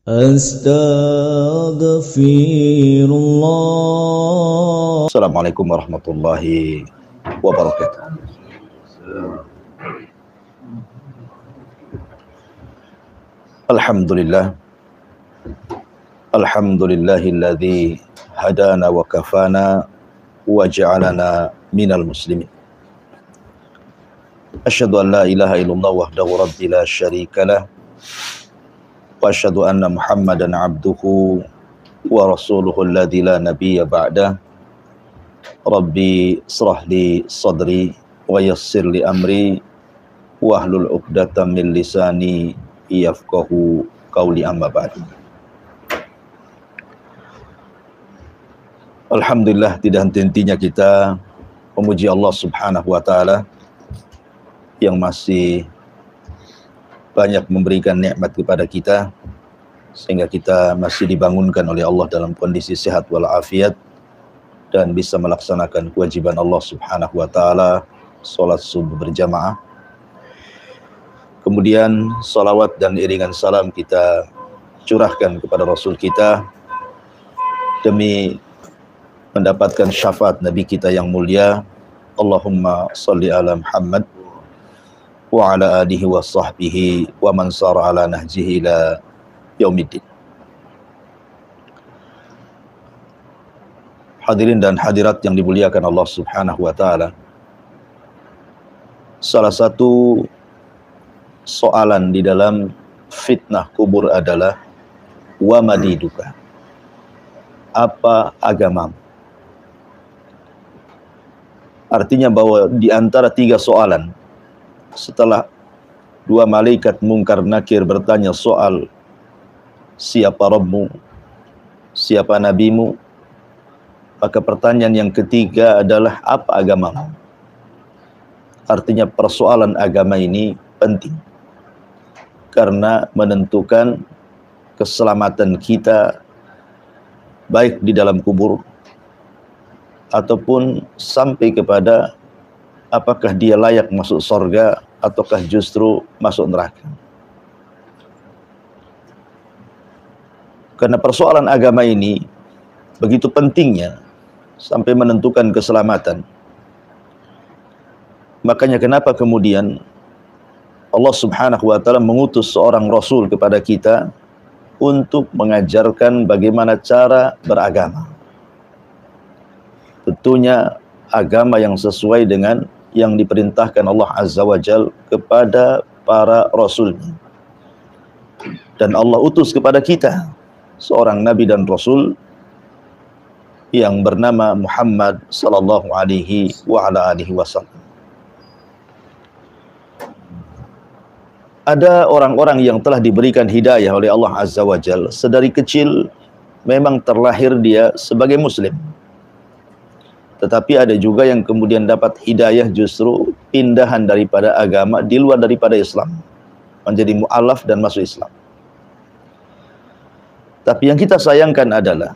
Astaghfirullah. Assalamualaikum warahmatullahi wabarakatuh. Alhamdulillah. Alhamdulillahilladzi hadana wa kafana wa ja'alana minal muslimin. Asyhadu an la ilaha illallah wahdahu rabbi la syarikalah. Wa asyhadu anna Muhammadan abduhu wa rasuluhu alladzi la nabiyya ba'dah. Rabbi israh li sadri wa yassir li amri wahlul 'uqdatam min lisani yafqahu qawli, amma ba'd. Alhamdulillah, tidak henti-hentinya kita memuji Allah Subhanahu wa taala yang masih banyak memberikan nikmat kepada kita sehingga kita masih dibangunkan oleh Allah dalam kondisi sehat walafiat dan bisa melaksanakan kewajiban Allah Subhanahu wa taala, salat subuh berjamaah. Kemudian salawat dan iringan salam kita curahkan kepada Rasul kita demi mendapatkan syafaat Nabi kita yang mulia. Allahumma salli ala Muhammad wa ala alihi wa sahbihi wa man sara ala nahjihi ila yaumiddin. Hadirin dan hadirat yang dimuliakan Allah Subhanahu wa taala, salah satu soalan di dalam fitnah kubur adalah wa madiduka, apa agamamu? Artinya bahwa di antara tiga soalan, setelah dua malaikat mungkar nakir bertanya soal siapa Rabbmu, siapa nabimu, maka pertanyaan yang ketiga adalah apa agamamu? Artinya persoalan agama ini penting karena menentukan keselamatan kita baik di dalam kubur ataupun sampai kepada apakah dia layak masuk surga ataukah justru masuk neraka. Karena persoalan agama ini begitu pentingnya sampai menentukan keselamatan. Makanya kenapa kemudian Allah Subhanahu wa taala mengutus seorang rasul kepada kita untuk mengajarkan bagaimana cara beragama. Tentunya agama yang sesuai dengan yang diperintahkan Allah Azza wa Jal kepada para rasulnya. Dan Allah utus kepada kita seorang nabi dan rasul yang bernama Muhammad sallallahu alaihi wa ala alihi wasallam. Ada orang-orang yang telah diberikan hidayah oleh Allah Azza wa Jal, sedari kecil memang terlahir dia sebagai muslim. Tetapi ada juga yang kemudian dapat hidayah justru pindahan daripada agama di luar daripada Islam, menjadi mu'alaf dan masuk Islam. Tapi yang kita sayangkan adalah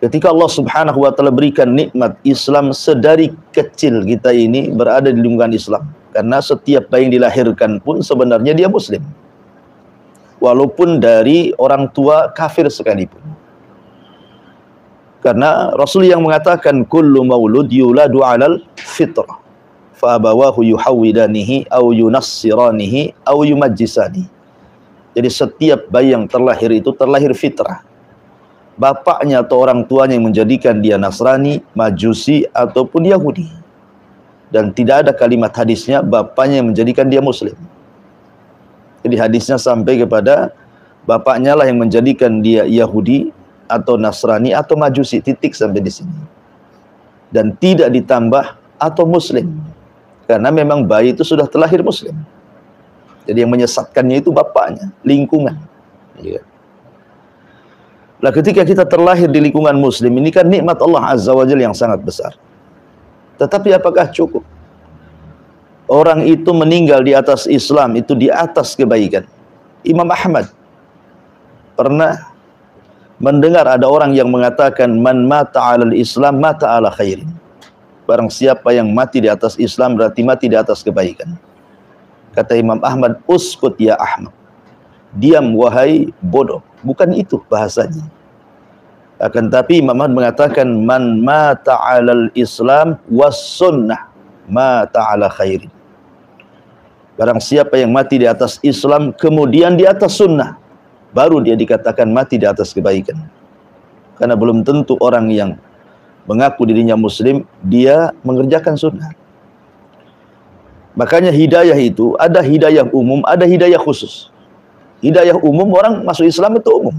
ketika Allah Subhanahu wa taala berikan nikmat Islam, sedari kecil kita ini berada di lingkungan Islam. Karena setiap bayi yang dilahirkan pun sebenarnya dia muslim, walaupun dari orang tua kafir sekalipun. Karena Rasul yang mengatakan kullu maulud yuladu 'alal fitrah fa abawahu yuhawwidanihi aw yunassiranihi aw yumajjisani. Jadi setiap bayi yang terlahir itu terlahir fitrah. Bapaknya atau orang tuanya yang menjadikan dia Nasrani, Majusi ataupun Yahudi. Dan tidak ada kalimat hadisnya bapaknya yang menjadikan dia muslim. Jadi hadisnya sampai kepada bapaknya lah yang menjadikan dia Yahudi atau Nasrani atau Majusi, titik sampai di sini. Dan tidak ditambah atau muslim. Karena memang bayi itu sudah terlahir muslim. Jadi yang menyesatkannya itu bapaknya, lingkungan. Ya. Nah, ketika kita terlahir di lingkungan muslim, ini kan nikmat Allah Azza wa Jalla yang sangat besar. Tetapi apakah cukup? Orang itu meninggal di atas Islam, itu di atas kebaikan. Imam Ahmad pernah mendengar ada orang yang mengatakan man mata 'alal Islam mata 'ala khairin. Barang siapa yang mati di atas Islam berarti mati di atas kebaikan. Kata Imam Ahmad, uskut ya Ahmad. diam wahai bodoh. Bukan itu bahasanya. Akan tapi Imam Ahmad mengatakan man mata 'alal Islam was sunnah mata 'ala khairin. Barang siapa yang mati di atas Islam kemudian di atas sunnah, baru dia dikatakan mati di atas kebaikan. Karena belum tentu orang yang mengaku dirinya muslim dia mengerjakan sunnah. Makanya hidayah itu ada hidayah umum, ada hidayah khusus. Hidayah umum orang masuk Islam itu umum.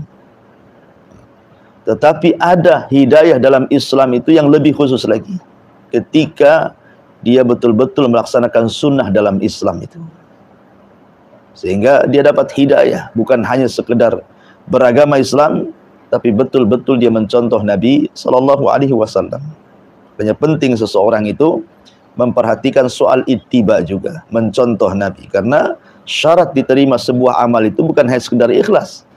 Tetapi ada hidayah dalam Islam itu yang lebih khusus lagi. Ketika dia betul-betul melaksanakan sunnah dalam Islam itu. Sehingga dia dapat hidayah. Bukan hanya sekedar beragama Islam, tapi betul-betul dia mencontoh Nabi SAW. Makanya penting seseorang itu memperhatikan soal ittiba juga. Mencontoh Nabi. Karena syarat diterima sebuah amal itu bukan hanya sekedar ikhlas.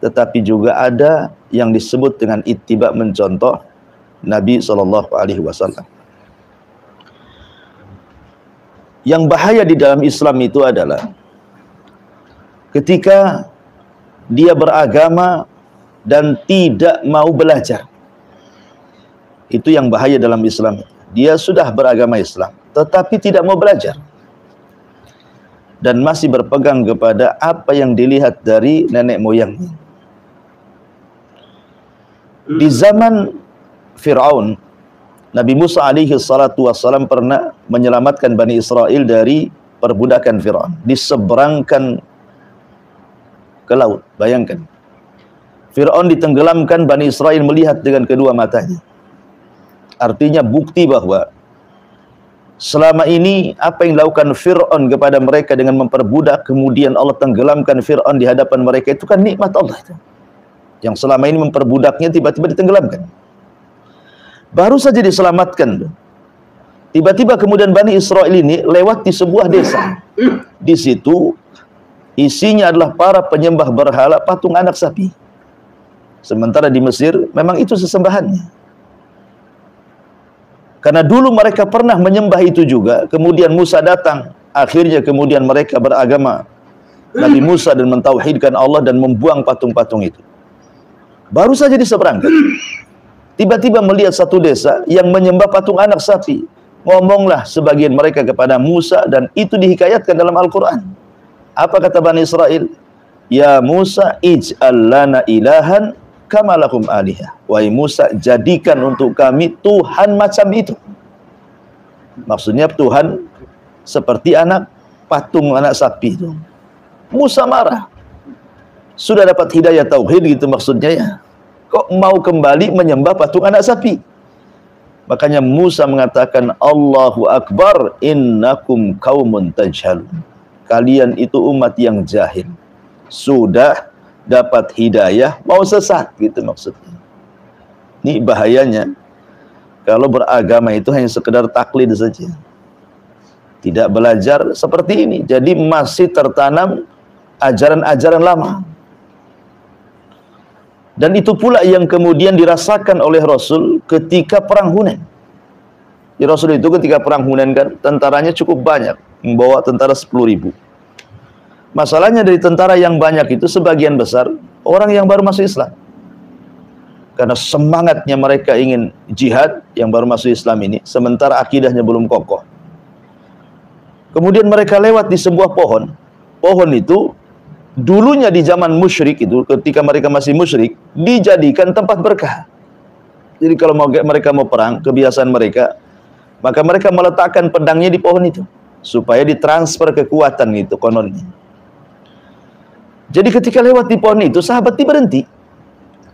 Tetapi juga ada yang disebut dengan ittiba, mencontoh Nabi SAW. Yang bahaya di dalam Islam itu adalah ketika dia beragama dan tidak mau belajar. Itu yang bahaya dalam Islam. Dia sudah beragama Islam, tetapi tidak mau belajar. Dan masih berpegang kepada apa yang dilihat dari nenek moyangnya. Di zaman Fir'aun, Nabi Musa alaihi salatu wassalam pernah menyelamatkan Bani Israel dari perbudakan Fir'aun. Diseberangkan ke laut. Bayangkan. Fir'aun ditenggelamkan, Bani Israel melihat dengan kedua matanya. Artinya bukti bahwa selama ini apa yang dilakukan Fir'aun kepada mereka dengan memperbudak, kemudian Allah tenggelamkan Fir'aun di hadapan mereka, itu kan nikmat Allah itu. Yang selama ini memperbudaknya tiba-tiba ditenggelamkan. Baru saja diselamatkan. Tiba-tiba kemudian Bani Israel ini lewat di sebuah desa. Di situ isinya adalah para penyembah berhala patung anak sapi. Sementara di Mesir memang itu sesembahannya. Karena dulu mereka pernah menyembah itu juga. Kemudian Musa datang. Akhirnya kemudian mereka beragama Nabi Musa dan mentauhidkan Allah dan membuang patung-patung itu. Baru saja diseberangkan. Tiba-tiba melihat satu desa yang menyembah patung anak sapi. Ngomonglah sebagian mereka kepada Musa dan itu dihikayatkan dalam Al-Quran. Apa kata Bani Israel? Ya Musa ij'al lana ilahan kama lahum alihah. Wahai Musa, jadikan untuk kami Tuhan macam itu. Maksudnya Tuhan seperti patung anak sapi itu. Musa marah. Sudah dapat hidayah tauhid gitu maksudnya ya. Kok mau kembali menyembah patung anak sapi? Makanya Musa mengatakan Allahu Akbar innakum qaumun tajhalun. Kalian itu umat yang jahil. Sudah dapat hidayah mau sesat gitu maksudnya. Ini bahayanya. Kalau beragama itu hanya sekedar taklid saja. Tidak belajar seperti ini. Jadi masih tertanam ajaran-ajaran lama. Dan itu pula yang kemudian dirasakan oleh Rasul ketika perang Hunain. Di Rasul itu ketika perang Hunain kan tentaranya cukup banyak, membawa tentara 10.000. Masalahnya dari tentara yang banyak itu sebagian besar orang yang baru masuk Islam. Karena semangatnya mereka ingin jihad yang baru masuk Islam ini, sementara akidahnya belum kokoh. Kemudian mereka lewat di sebuah pohon. Pohon itu dulunya di zaman musyrik itu, ketika mereka masih musyrik, dijadikan tempat berkah. Jadi kalau mereka mau perang, kebiasaan mereka, maka mereka meletakkan pedangnya di pohon itu, supaya ditransfer kekuatan itu kononnya. Jadi ketika lewat di pohon itu, sahabat berhenti.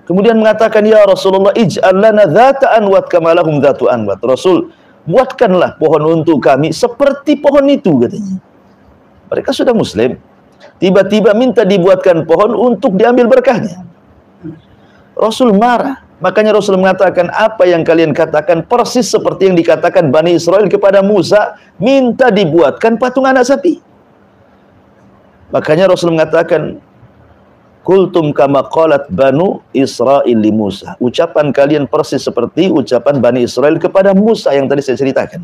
Kemudian mengatakan, ya Rasulullah, ij'al lana dhata anwat kama lahum dhatu anwat. Rasul, buatkanlah pohon untuk kami seperti pohon itu, katanya. Mereka sudah muslim. Tiba-tiba minta dibuatkan pohon untuk diambil berkahnya. Rasul marah. Makanya Rasul mengatakan, apa yang kalian katakan persis seperti yang dikatakan Bani Israel kepada Musa, minta dibuatkan patung anak sapi. Makanya Rasul mengatakan, kultum kama qalat Banu Israel li Musa. Ucapan kalian persis seperti ucapan Bani Israel kepada Musa yang tadi saya ceritakan.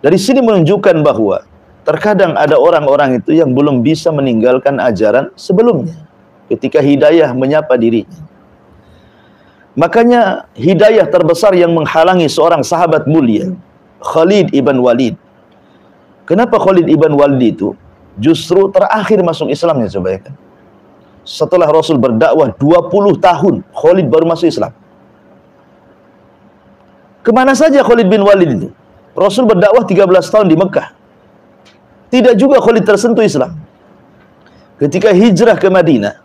Dari sini menunjukkan bahwa Terkadang ada orang-orang itu yang belum bisa meninggalkan ajaran sebelumnya ketika hidayah menyapa dirinya. Makanya hidayah terbesar yang menghalangi seorang sahabat mulia, Khalid ibn Walid. Kenapa Khalid ibn Walid itu justru terakhir masuk Islamnya, coba ya kan? Setelah Rasul berdakwah 20 tahun, Khalid baru masuk Islam. Kemana saja Khalid bin Walid itu? Rasul berdakwah 13 tahun di Mekah. Tidak juga Khalid tersentuh Islam. Ketika hijrah ke Madinah,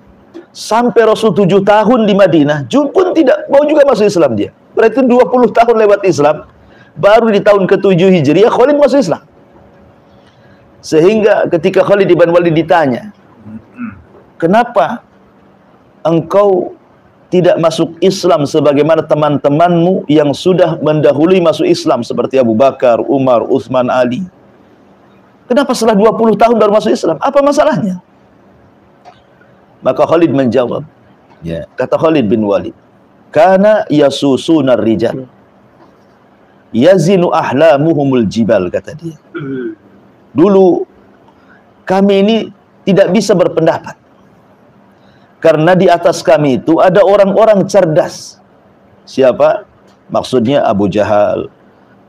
sampai Rasul 7 tahun di Madinah, pun tidak mau juga masuk Islam dia. Berarti 20 tahun lewat Islam, baru di tahun ke-7 Hijriah Khalid masuk Islam. Sehingga ketika Khalid bin Walid ditanya, kenapa engkau tidak masuk Islam sebagaimana teman-temanmu yang sudah mendahului masuk Islam seperti Abu Bakar, Umar, Utsman, Ali? Kenapa setelah 20 tahun baru masuk Islam? Apa masalahnya? Maka Khalid menjawab, ya, kata Khalid bin Walid, kana yasusunar rijal yazinu ahlamuhumul jibal, kata dia. Dulu kami ini tidak bisa berpendapat karena di atas kami itu ada orang-orang cerdas. Siapa? Maksudnya Abu Jahal,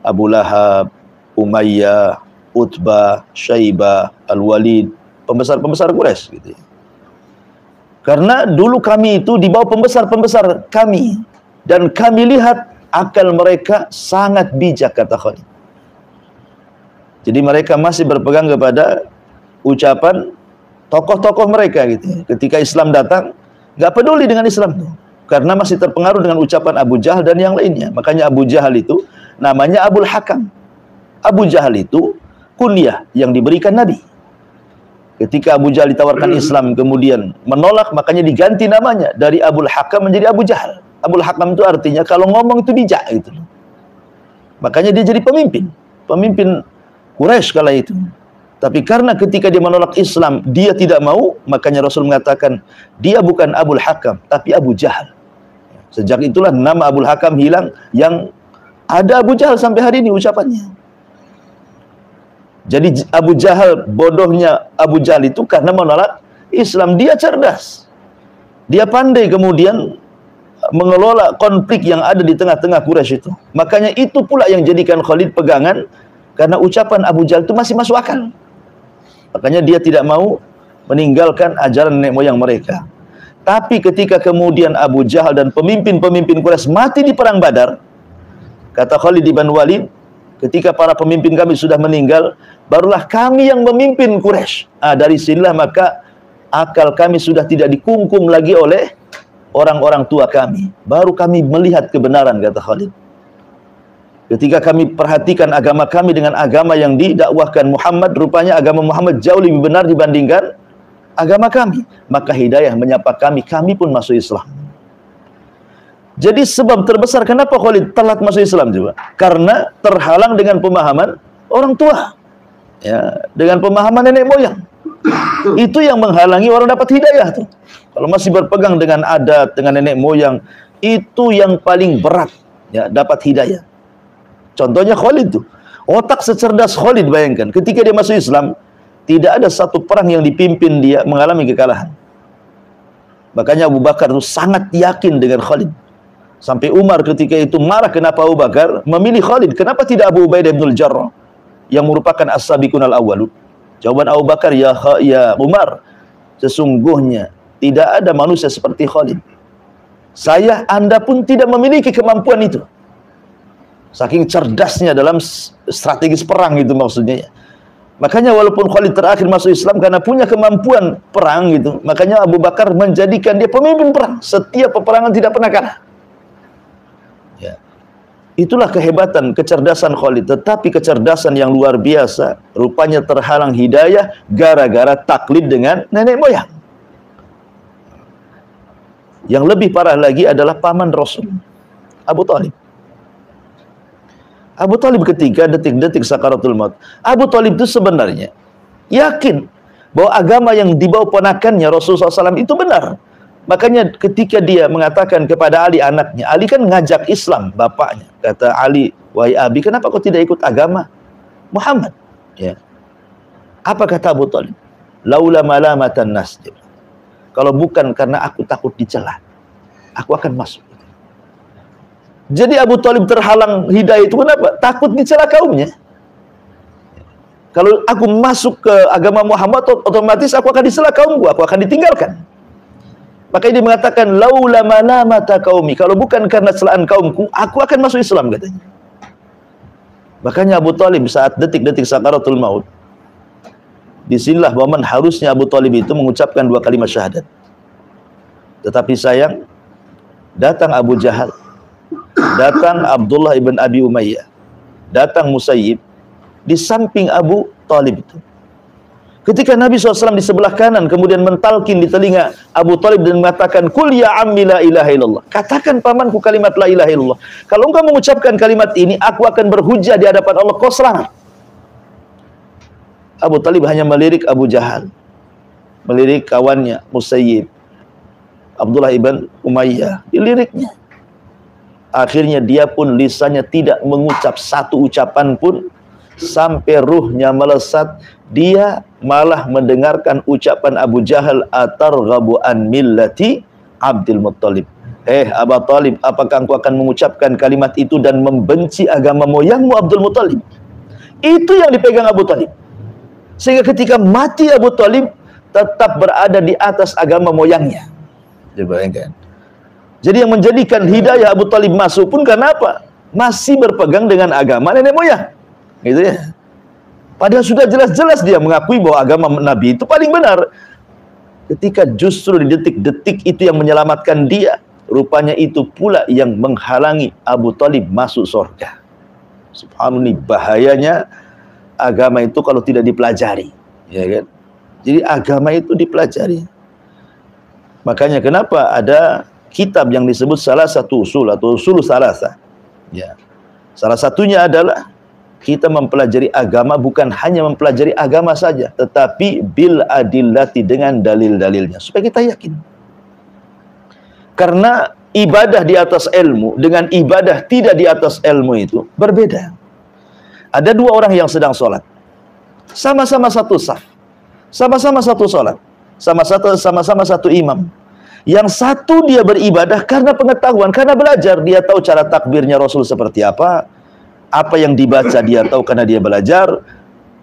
Abu Lahab, Umayyah, Utbah, Syaibah, Al-Walid, pembesar-pembesar Quraisy gitu ya. Karena dulu kami itu di bawah pembesar-pembesar kami, dan kami lihat akal mereka sangat bijak, kata Khalid. Jadi mereka masih berpegang kepada ucapan tokoh-tokoh mereka gitu. Ketika Islam datang, nggak peduli dengan Islam tuh, karena masih terpengaruh dengan ucapan Abu Jahal dan yang lainnya. Makanya Abu Jahal itu namanya Abul Hakam. Abu Jahal itu kunyah yang diberikan Nabi. Ketika Abu Jahal ditawarkan Islam kemudian menolak, makanya diganti namanya dari Abul Hakam menjadi Abu Jahal. Abul Hakam itu artinya kalau ngomong itu bijak gitu. Makanya dia jadi pemimpin Quraisy kala itu. Tapi karena ketika dia menolak Islam, dia tidak mau, makanya Rasul mengatakan dia bukan Abul Hakam tapi Abu Jahal. Sejak itulah nama Abul Hakam hilang, yang ada Abu Jahal sampai hari ini ucapannya. Jadi Abu Jahal, bodohnya Abu Jahal itu karena menolak Islam. Dia cerdas, dia pandai kemudian mengelola konflik yang ada di tengah-tengah Quraisy itu. Makanya itu pula yang jadikan Khalid pegangan, karena ucapan Abu Jahal itu masih masuk akal. Makanya dia tidak mau meninggalkan ajaran nenek moyang mereka. Tapi ketika kemudian Abu Jahal dan pemimpin-pemimpin Quraisy mati di perang Badar, kata Khalid bin Walid, ketika para pemimpin kami sudah meninggal, barulah kami yang memimpin Quraisy. Dari sinilah maka akal kami sudah tidak dikungkum lagi oleh orang-orang tua kami. Baru kami melihat kebenaran, kata Khalid. Ketika kami perhatikan agama kami dengan agama yang didakwahkan Muhammad, rupanya agama Muhammad jauh lebih benar dibandingkan agama kami. Maka hidayah menyapa kami, kami pun masuk Islam. Jadi sebab terbesar kenapa Khalid telat masuk Islam juga, karena terhalang dengan pemahaman orang tua, ya, dengan pemahaman nenek moyang. Itu yang menghalangi orang dapat hidayah tuh. Kalau masih berpegang dengan adat, dengan nenek moyang, itu yang paling berat, ya, dapat hidayah. Contohnya Khalid tuh, otak secerdas Khalid, bayangkan ketika dia masuk Islam, tidak ada satu perang yang dipimpin dia mengalami kekalahan. Makanya Abu Bakar itu sangat yakin dengan Khalid. Sampai Umar ketika itu marah kenapa Abu Bakar memilih Khalid, kenapa tidak Abu Ubaidah bin Al-Jarrah yang merupakan as-sabiqun al-awwalun? Jawaban Abu Bakar, ya Umar, sesungguhnya tidak ada manusia seperti Khalid. Anda pun tidak memiliki kemampuan itu. Saking cerdasnya dalam strategis perang itu maksudnya. Makanya walaupun Khalid terakhir masuk Islam karena punya kemampuan perang gitu, makanya Abu Bakar menjadikan dia pemimpin perang. Setiap peperangan tidak pernah kalah. Ya. Itulah kehebatan, kecerdasan Khalid. Tetapi kecerdasan yang luar biasa, rupanya terhalang hidayah gara-gara taklid dengan nenek moyang. Yang lebih parah lagi adalah paman Rasul, Abu Thalib. Abu Thalib ketika detik-detik sakaratul maut, Abu Thalib itu sebenarnya yakin bahwa agama yang dibawa ponakannya Rasulullah SAW itu benar. Makanya ketika dia mengatakan kepada Ali anaknya, Ali kan ngajak Islam bapaknya. Kata Ali, wahai Abi, kenapa kau tidak ikut agama Muhammad? Ya. Apa kata Abu Talib? Laula malamatan nas. Kalau bukan karena aku takut dicela, aku akan masuk. Jadi Abu Talib terhalang hidayah itu kenapa? Takut dicela kaumnya. Kalau aku masuk ke agama Muhammad, otomatis aku akan dicela kaumku, aku akan ditinggalkan. Maka dia mengatakan laula malamata qaumi, kalau bukan karena celaan kaumku, aku akan masuk Islam, katanya. Makanya Abu Talib saat detik-detik sakaratul maut, disinilah momen harusnya Abu Talib itu mengucapkan 2 kalimat syahadat. Tetapi sayang, datang Abu Jahal, datang Abdullah ibn Abi Umayyah, datang Musayyib di samping Abu Talib itu. Ketika Nabi SAW di sebelah kanan kemudian mentalkin di telinga Abu Talib dan mengatakan, Kul ya ammi la ilaha illallah. Katakan pamanku kalimat la ilaha illallah. Kalau engkau mengucapkan kalimat ini, aku akan berhujjah di hadapan Allah, kau selamat. Abu Talib hanya melirik Abu Jahal, melirik kawannya Musayyib, Abdullah ibn Umayyah, diliriknya. Akhirnya dia pun lisannya tidak mengucap satu ucapan pun, sampai ruhnya melesat. Dia malah mendengarkan ucapan Abu Jahal, atarghabu an millati Abdul Muttalib. Abu Talib, apakah engkau akan mengucapkan kalimat itu dan membenci agama moyangmu Abdul Muttalib? Itu yang dipegang Abu Talib. Sehingga ketika mati Abu Talib tetap berada di atas agama moyangnya. Dibayangkan. Jadi yang menjadikan hidayah Abu Talib masuk pun karena apa? Masih berpegang dengan agama nenek moyang. Gitu ya. Padahal sudah jelas-jelas dia mengakui bahwa agama Nabi itu paling benar. Ketika justru di detik-detik itu yang menyelamatkan dia, rupanya itu pula yang menghalangi Abu Talib masuk surga. Subhanallah, bahayanya agama itu kalau tidak dipelajari, ya kan? Jadi agama itu dipelajari. Makanya kenapa ada kitab yang disebut salah satu usul atau usul salasa. Ya. Salah satunya adalah kita mempelajari agama bukan hanya mempelajari agama saja, tetapi bil adillati, dengan dalil-dalilnya, supaya kita yakin. Karena ibadah di atas ilmu dengan ibadah tidak di atas ilmu itu berbeda. Ada 2 orang yang sedang sholat, sama-sama satu saf, sama-sama satu sholat, sama-sama satu imam. Yang satu dia beribadah karena pengetahuan, karena belajar. Dia tahu cara takbirnya Rasul seperti apa yang dibaca dia tahu karena dia belajar.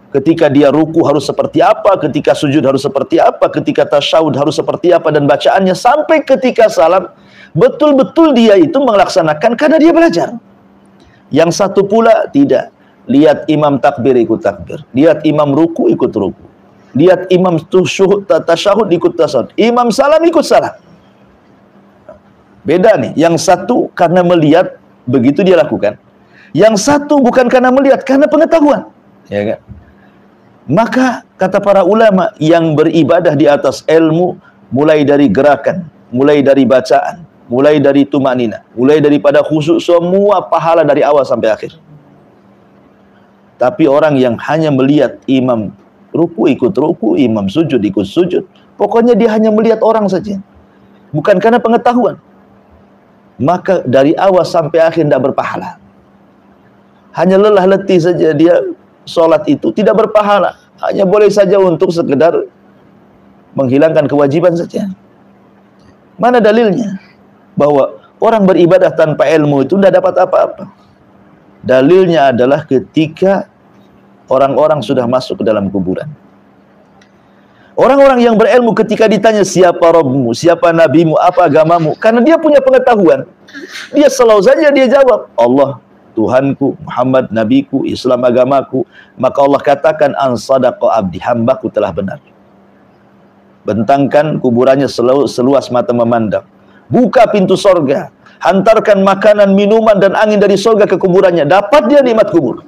Ketika dia ruku harus seperti apa, ketika sujud harus seperti apa, ketika tasyahud harus seperti apa, dan bacaannya sampai ketika salam, betul-betul dia itu melaksanakan karena dia belajar. Yang satu pula tidak. Lihat imam takbir ikut takbir, lihat imam ruku ikut ruku, lihat imam tasyahud ikut tasyahud, imam salam ikut salam. Beda nih, yang satu karena melihat begitu dia lakukan, yang satu bukan karena melihat, karena pengetahuan, ya kan? Maka kata para ulama, yang beribadah di atas ilmu, mulai dari gerakan, mulai dari bacaan, mulai dari tumanina, mulai daripada khusyuk, semua pahala dari awal sampai akhir. Tapi orang yang hanya melihat imam ruku ikut ruku, imam sujud ikut sujud, pokoknya dia hanya melihat orang saja, bukan karena pengetahuan, maka dari awal sampai akhir tidak berpahala. Hanya lelah letih saja dia sholat itu, tidak berpahala. Hanya boleh saja untuk sekedar menghilangkan kewajiban saja. Mana dalilnya bahwa orang beribadah tanpa ilmu itu tidak dapat apa-apa? Dalilnya adalah ketika orang-orang sudah masuk ke dalam kuburan. Orang-orang yang berilmu ketika ditanya siapa Rabbmu, siapa Nabimu, apa agamamu, karena dia punya pengetahuan, dia selalu saja dia jawab, Allah Tuhanku, Muhammad Nabiku, Islam agamaku. Maka Allah katakan, an sadaqa abdi, hambaku telah benar. Bentangkan kuburannya seluas mata memandang, buka pintu sorga, hantarkan makanan, minuman, dan angin dari sorga ke kuburannya, dapat dia nikmat kubur.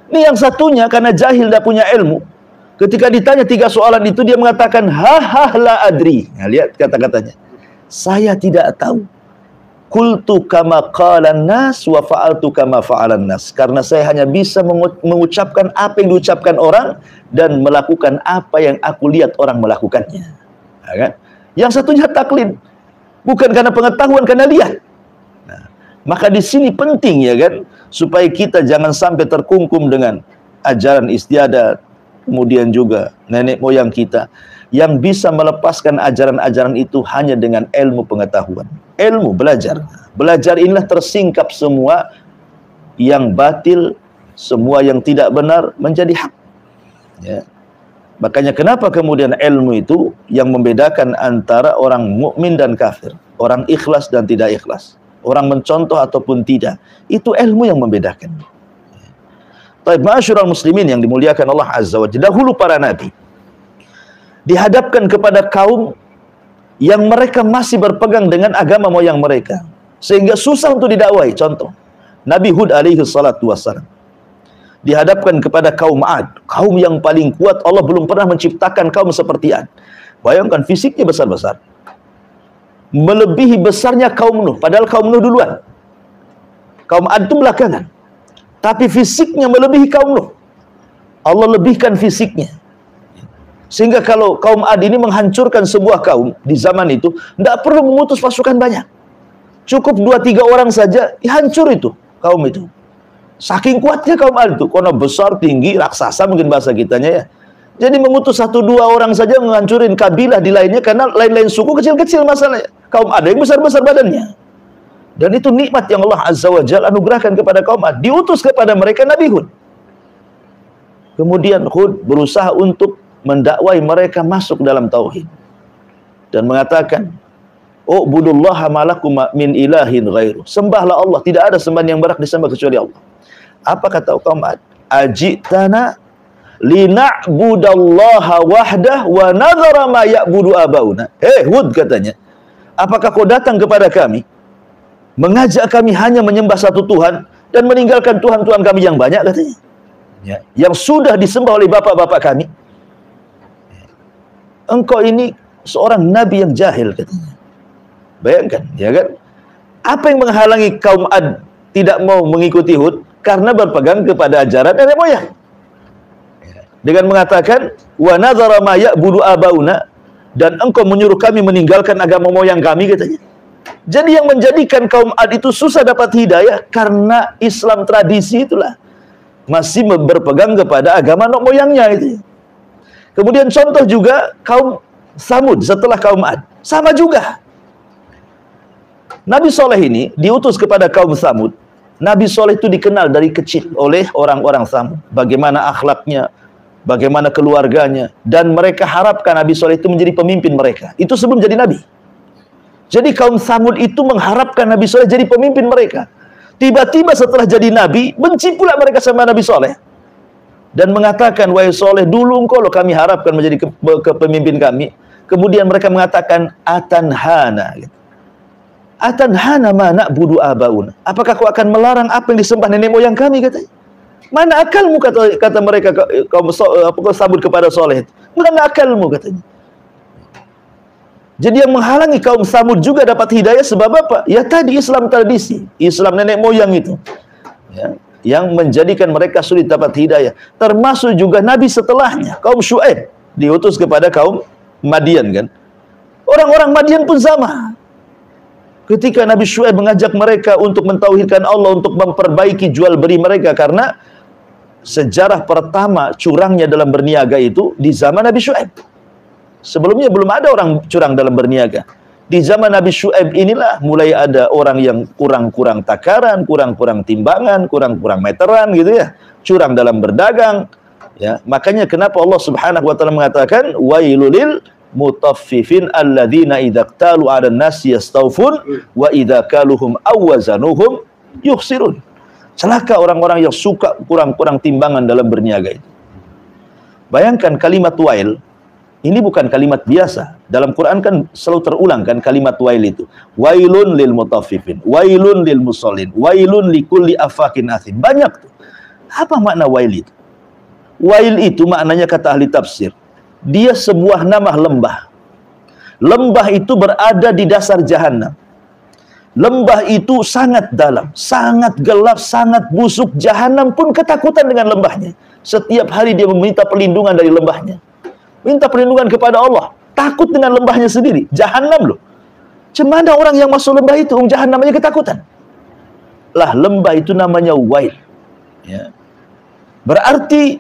Ini yang satunya karena jahil, tidak punya ilmu. Ketika ditanya 3 soalan itu, dia mengatakan, la adri. Nah, lihat kata-katanya, saya tidak tahu. Qultu kama qalan nas wa fa'altu kama fa'alan nas. Karena saya hanya bisa mengucapkan apa yang diucapkan orang dan melakukan apa yang aku lihat orang melakukannya. Nah, kan? Yang satunya taklid, bukan karena pengetahuan, karena lihat. Nah, maka di sini penting, ya kan, supaya kita jangan sampai terkungkum dengan ajaran istiadat, kemudian juga nenek moyang kita, yang bisa melepaskan ajaran-ajaran itu hanya dengan ilmu pengetahuan. Ilmu, belajar. Belajar inilah tersingkap semua yang batil, semua yang tidak benar menjadi hak. Ya. Makanya kenapa kemudian ilmu itu yang membedakan antara orang mukmin dan kafir, orang ikhlas dan tidak ikhlas, orang mencontoh ataupun tidak, itu ilmu yang membedakan. Baik, ma'asyiral muslimin yang dimuliakan Allah Azza wa Jalla, dahulu para nabi dihadapkan kepada kaum yang mereka masih berpegang dengan agama moyang mereka, sehingga susah untuk didakwahi. Contoh, Nabi Hud alaihi salatu wassalam dihadapkan kepada kaum Ad, kaum yang paling kuat. Allah belum pernah menciptakan kaum seperti Ad. Bayangkan, fisiknya besar-besar, melebihi besarnya kaum Nuh, padahal kaum Nuh duluan. Kaum Ad itu belakangan, tapi fisiknya melebihi kaum Nuh. Allah lebihkan fisiknya, sehingga kalau kaum Ad ini menghancurkan sebuah kaum di zaman itu, tidak perlu mengutus pasukan banyak, cukup 2-3 orang saja, hancur itu kaum itu. Saking kuatnya kaum Ad itu, karena besar, tinggi, raksasa mungkin bahasa kitanya ya. Jadi mengutus 1-2 orang saja menghancurin kabilah di lainnya, karena lain-lain suku kecil-kecil masalahnya. Kaum Ad yang besar-besar badannya. Dan itu nikmat yang Allah Azza wa Jalla anugerahkan kepada kaum Ad. Diutus kepada mereka Nabi Hud. Kemudian Hud berusaha untuk mendakwai mereka masuk dalam tauhid dan mengatakan, "U'budullaha malakum min ilahin ghairu." Sembahlah Allah, tidak ada sembahan yang berhak disembah kecuali Allah. Apa kata kaum Ad? Ajitana lina'budallaha wahdah wa nadhara ma ya'budu abauna. Hud katanya, apakah kau datang kepada kami mengajak kami hanya menyembah satu Tuhan dan meninggalkan Tuhan-Tuhan kami yang banyak, katanya, ya, yang sudah disembah oleh bapak-bapak kami? Engkau ini seorang nabi yang jahil, katanya. Bayangkan, ya kan? Apa yang menghalangi kaum Ad tidak mau mengikuti Hud? Karena berpegang kepada ajaran nenek moyang. Dengan mengatakan, wa nadhara ma ya'budu abauna, dan engkau menyuruh kami meninggalkan agama moyang kami, katanya. Jadi yang menjadikan kaum Ad itu susah dapat hidayah karena Islam tradisi itulah masih berpegang kepada agama nenek moyangnya itu. Kemudian contoh juga kaum Samud setelah kaum Ad, sama juga. Nabi Soleh ini diutus kepada kaum Samud. Nabi Soleh itu dikenal dari kecil oleh orang-orang Samud, bagaimana akhlaknya, bagaimana keluarganya, dan mereka harapkan Nabi Soleh itu menjadi pemimpin mereka. Itu sebelum jadi Nabi. Jadi kaum Samud itu mengharapkan Nabi Soleh jadi pemimpin mereka. Tiba-tiba setelah jadi Nabi, benci pula mereka sama Nabi Soleh. Dan mengatakan, wahai Soleh, dulu engkau loh kami harapkan menjadi kepemimpin kami. Kemudian mereka mengatakan, atanhana, gitu. Atanhana ma na'budu abauna. Apakah kau akan melarang apa yang disembah nenek moyang kami, katanya? Mana akalmu, kata mereka kaum Samud kepada Soleh. Mana akalmu, katanya. Jadi yang menghalangi kaum Samud juga dapat hidayah sebab apa? Ya tadi, Islam tradisi, Islam nenek moyang itu, ya, yang menjadikan mereka sulit dapat hidayah. Termasuk juga Nabi setelahnya, kaum Syuaib diutus kepada kaum Madian, kan? Orang-orang Madian pun sama. Ketika Nabi Syuaib mengajak mereka untuk mentauhidkan Allah, untuk memperbaiki jual beli mereka, karena sejarah pertama curangnya dalam berniaga itu di zaman Nabi Syuaib. Sebelumnya belum ada orang curang dalam berniaga. Di zaman Nabi Syuaib inilah mulai ada orang yang kurang-kurang takaran, kurang-kurang timbangan, kurang-kurang meteran, gitu ya. Curang dalam berdagang. Ya, makanya kenapa Allah Subhanahu wa taala mengatakan wailulil mutaffifin alladzina idza qtalu 'alan nasi yastawfun wa idza kaluhum aw wazanuhum yukhsirun. Celaka orang-orang yang suka kurang-kurang timbangan dalam berniaga itu. Bayangkan kalimat wail, ini bukan kalimat biasa. Dalam Quran kan selalu terulang kan kalimat wail itu. Wailun lil mutaffifin, wailun lil musallin, wailun likulli afakin athim. Banyak tuh. Apa makna wail itu? Wail itu maknanya kata ahli tafsir, dia sebuah nama lembah. Lembah itu berada di dasar jahanam. Lembah itu sangat dalam, sangat gelap, sangat busuk. Jahanam pun ketakutan dengan lembahnya. Setiap hari dia meminta perlindungan dari lembahnya. Minta perlindungan kepada Allah. Takut dengan lembahnya sendiri. Jahanam loh. Cemana orang yang masuk lembah itu, jahanam aja ketakutan. Lah lembah itu namanya wail. Ya. Berarti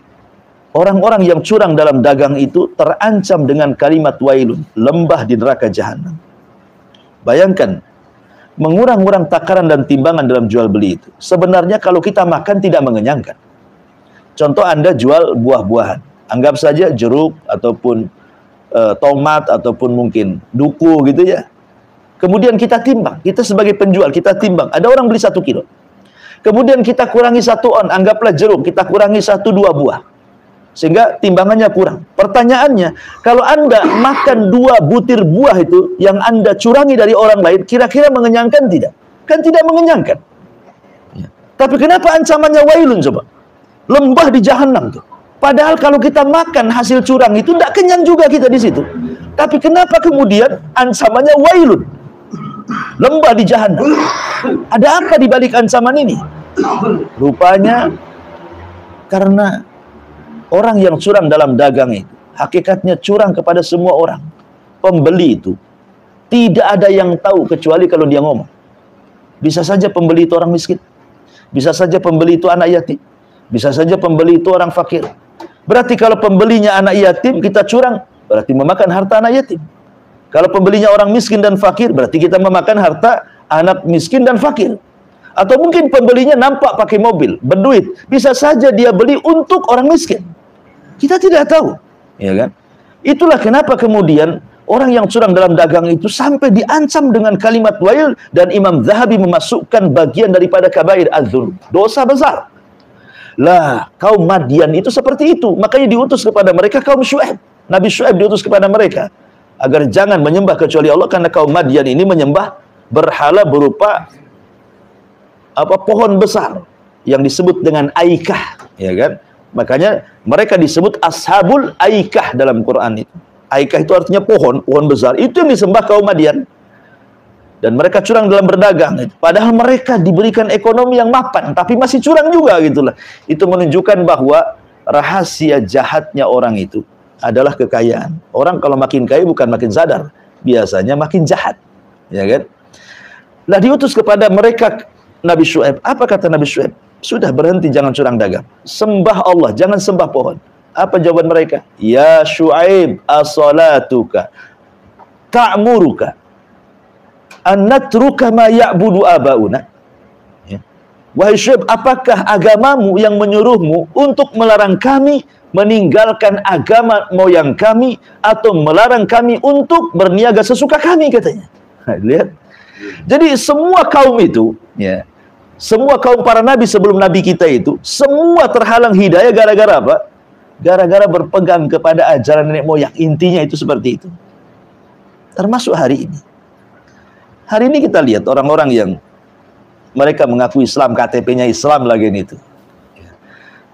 orang-orang yang curang dalam dagang itu terancam dengan kalimat wailun, lembah di neraka jahanam. Bayangkan, mengurang-urang takaran dan timbangan dalam jual beli itu. Sebenarnya kalau kita makan tidak mengenyangkan. Contoh, Anda jual buah-buahan, anggap saja jeruk ataupun tomat ataupun mungkin duku gitu ya. Kemudian kita timbang, kita sebagai penjual kita timbang. Ada orang beli 1 kilo. Kemudian kita kurangi 1 on, anggaplah jeruk, kita kurangi 1-2 buah. Sehingga timbangannya kurang. Pertanyaannya, kalau Anda makan 2 butir buah itu yang Anda curangi dari orang lain, kira-kira mengenyangkan tidak? Kan tidak mengenyangkan. Ya. Tapi kenapa ancamannya wailun coba? Lembah di jahanam tuh. Padahal kalau kita makan hasil curang itu tidak kenyang juga kita di situ. Tapi kenapa kemudian ancamannya wailun? Lembah di jahanam. Ada apa di balik ancaman ini? Rupanya karena orang yang curang dalam dagang itu, hakikatnya curang kepada semua orang. Pembeli itu tidak ada yang tahu kecuali kalau dia ngomong. Bisa saja pembeli itu orang miskin. Bisa saja pembeli itu anak yatim. Bisa saja pembeli itu orang fakir. Berarti kalau pembelinya anak yatim, kita curang, berarti memakan harta anak yatim. Kalau pembelinya orang miskin dan fakir, berarti kita memakan harta anak miskin dan fakir. Atau mungkin pembelinya nampak pakai mobil, berduit. Bisa saja dia beli untuk orang miskin. Kita tidak tahu, ya kan? Itulah kenapa kemudian orang yang curang dalam dagang itu sampai diancam dengan kalimat wail, dan Imam Zahabi memasukkan bagian daripada kabair az-zulm, dosa besar. Lah, kaum Madian itu seperti itu. Makanya diutus kepada mereka kaum Syuaib. Nabi Syuaib diutus kepada mereka agar jangan menyembah kecuali Allah, karena kaum Madian ini menyembah berhala berupa pohon besar yang disebut dengan Aikah, ya kan? Makanya mereka disebut ashabul Aikah dalam Quran itu. Aikah itu artinya pohon besar. Itu yang disembah kaum Madian. Dan mereka curang dalam berdagang. Padahal mereka diberikan ekonomi yang mapan, tapi masih curang juga gitulah. Itu menunjukkan bahwa rahasia jahatnya orang itu adalah kekayaan. Orang kalau makin kaya bukan makin sadar, biasanya makin jahat, ya kan? Lah diutus kepada mereka Nabi Syuaib. Apa kata Nabi Syuaib? Sudah, berhenti, jangan curang dagang. Sembah Allah, jangan sembah pohon. Apa jawaban mereka? Ya Syuaib, as-salatuka ta'muruka an natruka ma ya'budu abauna. Ya. Wahai Syuaib, apakah agamamu yang menyuruhmu untuk melarang kami meninggalkan agama moyang kami, atau melarang kami untuk berniaga sesuka kami, katanya. Lihat. Jadi semua kaum itu, ya, semua kaum para nabi sebelum nabi kita itu, semua terhalang hidayah gara-gara apa? Gara-gara berpegang kepada ajaran nenek moyang. Intinya itu seperti itu. Termasuk hari ini. Hari ini kita lihat orang-orang yang mereka mengaku Islam, KTP-nya Islam lagi itu.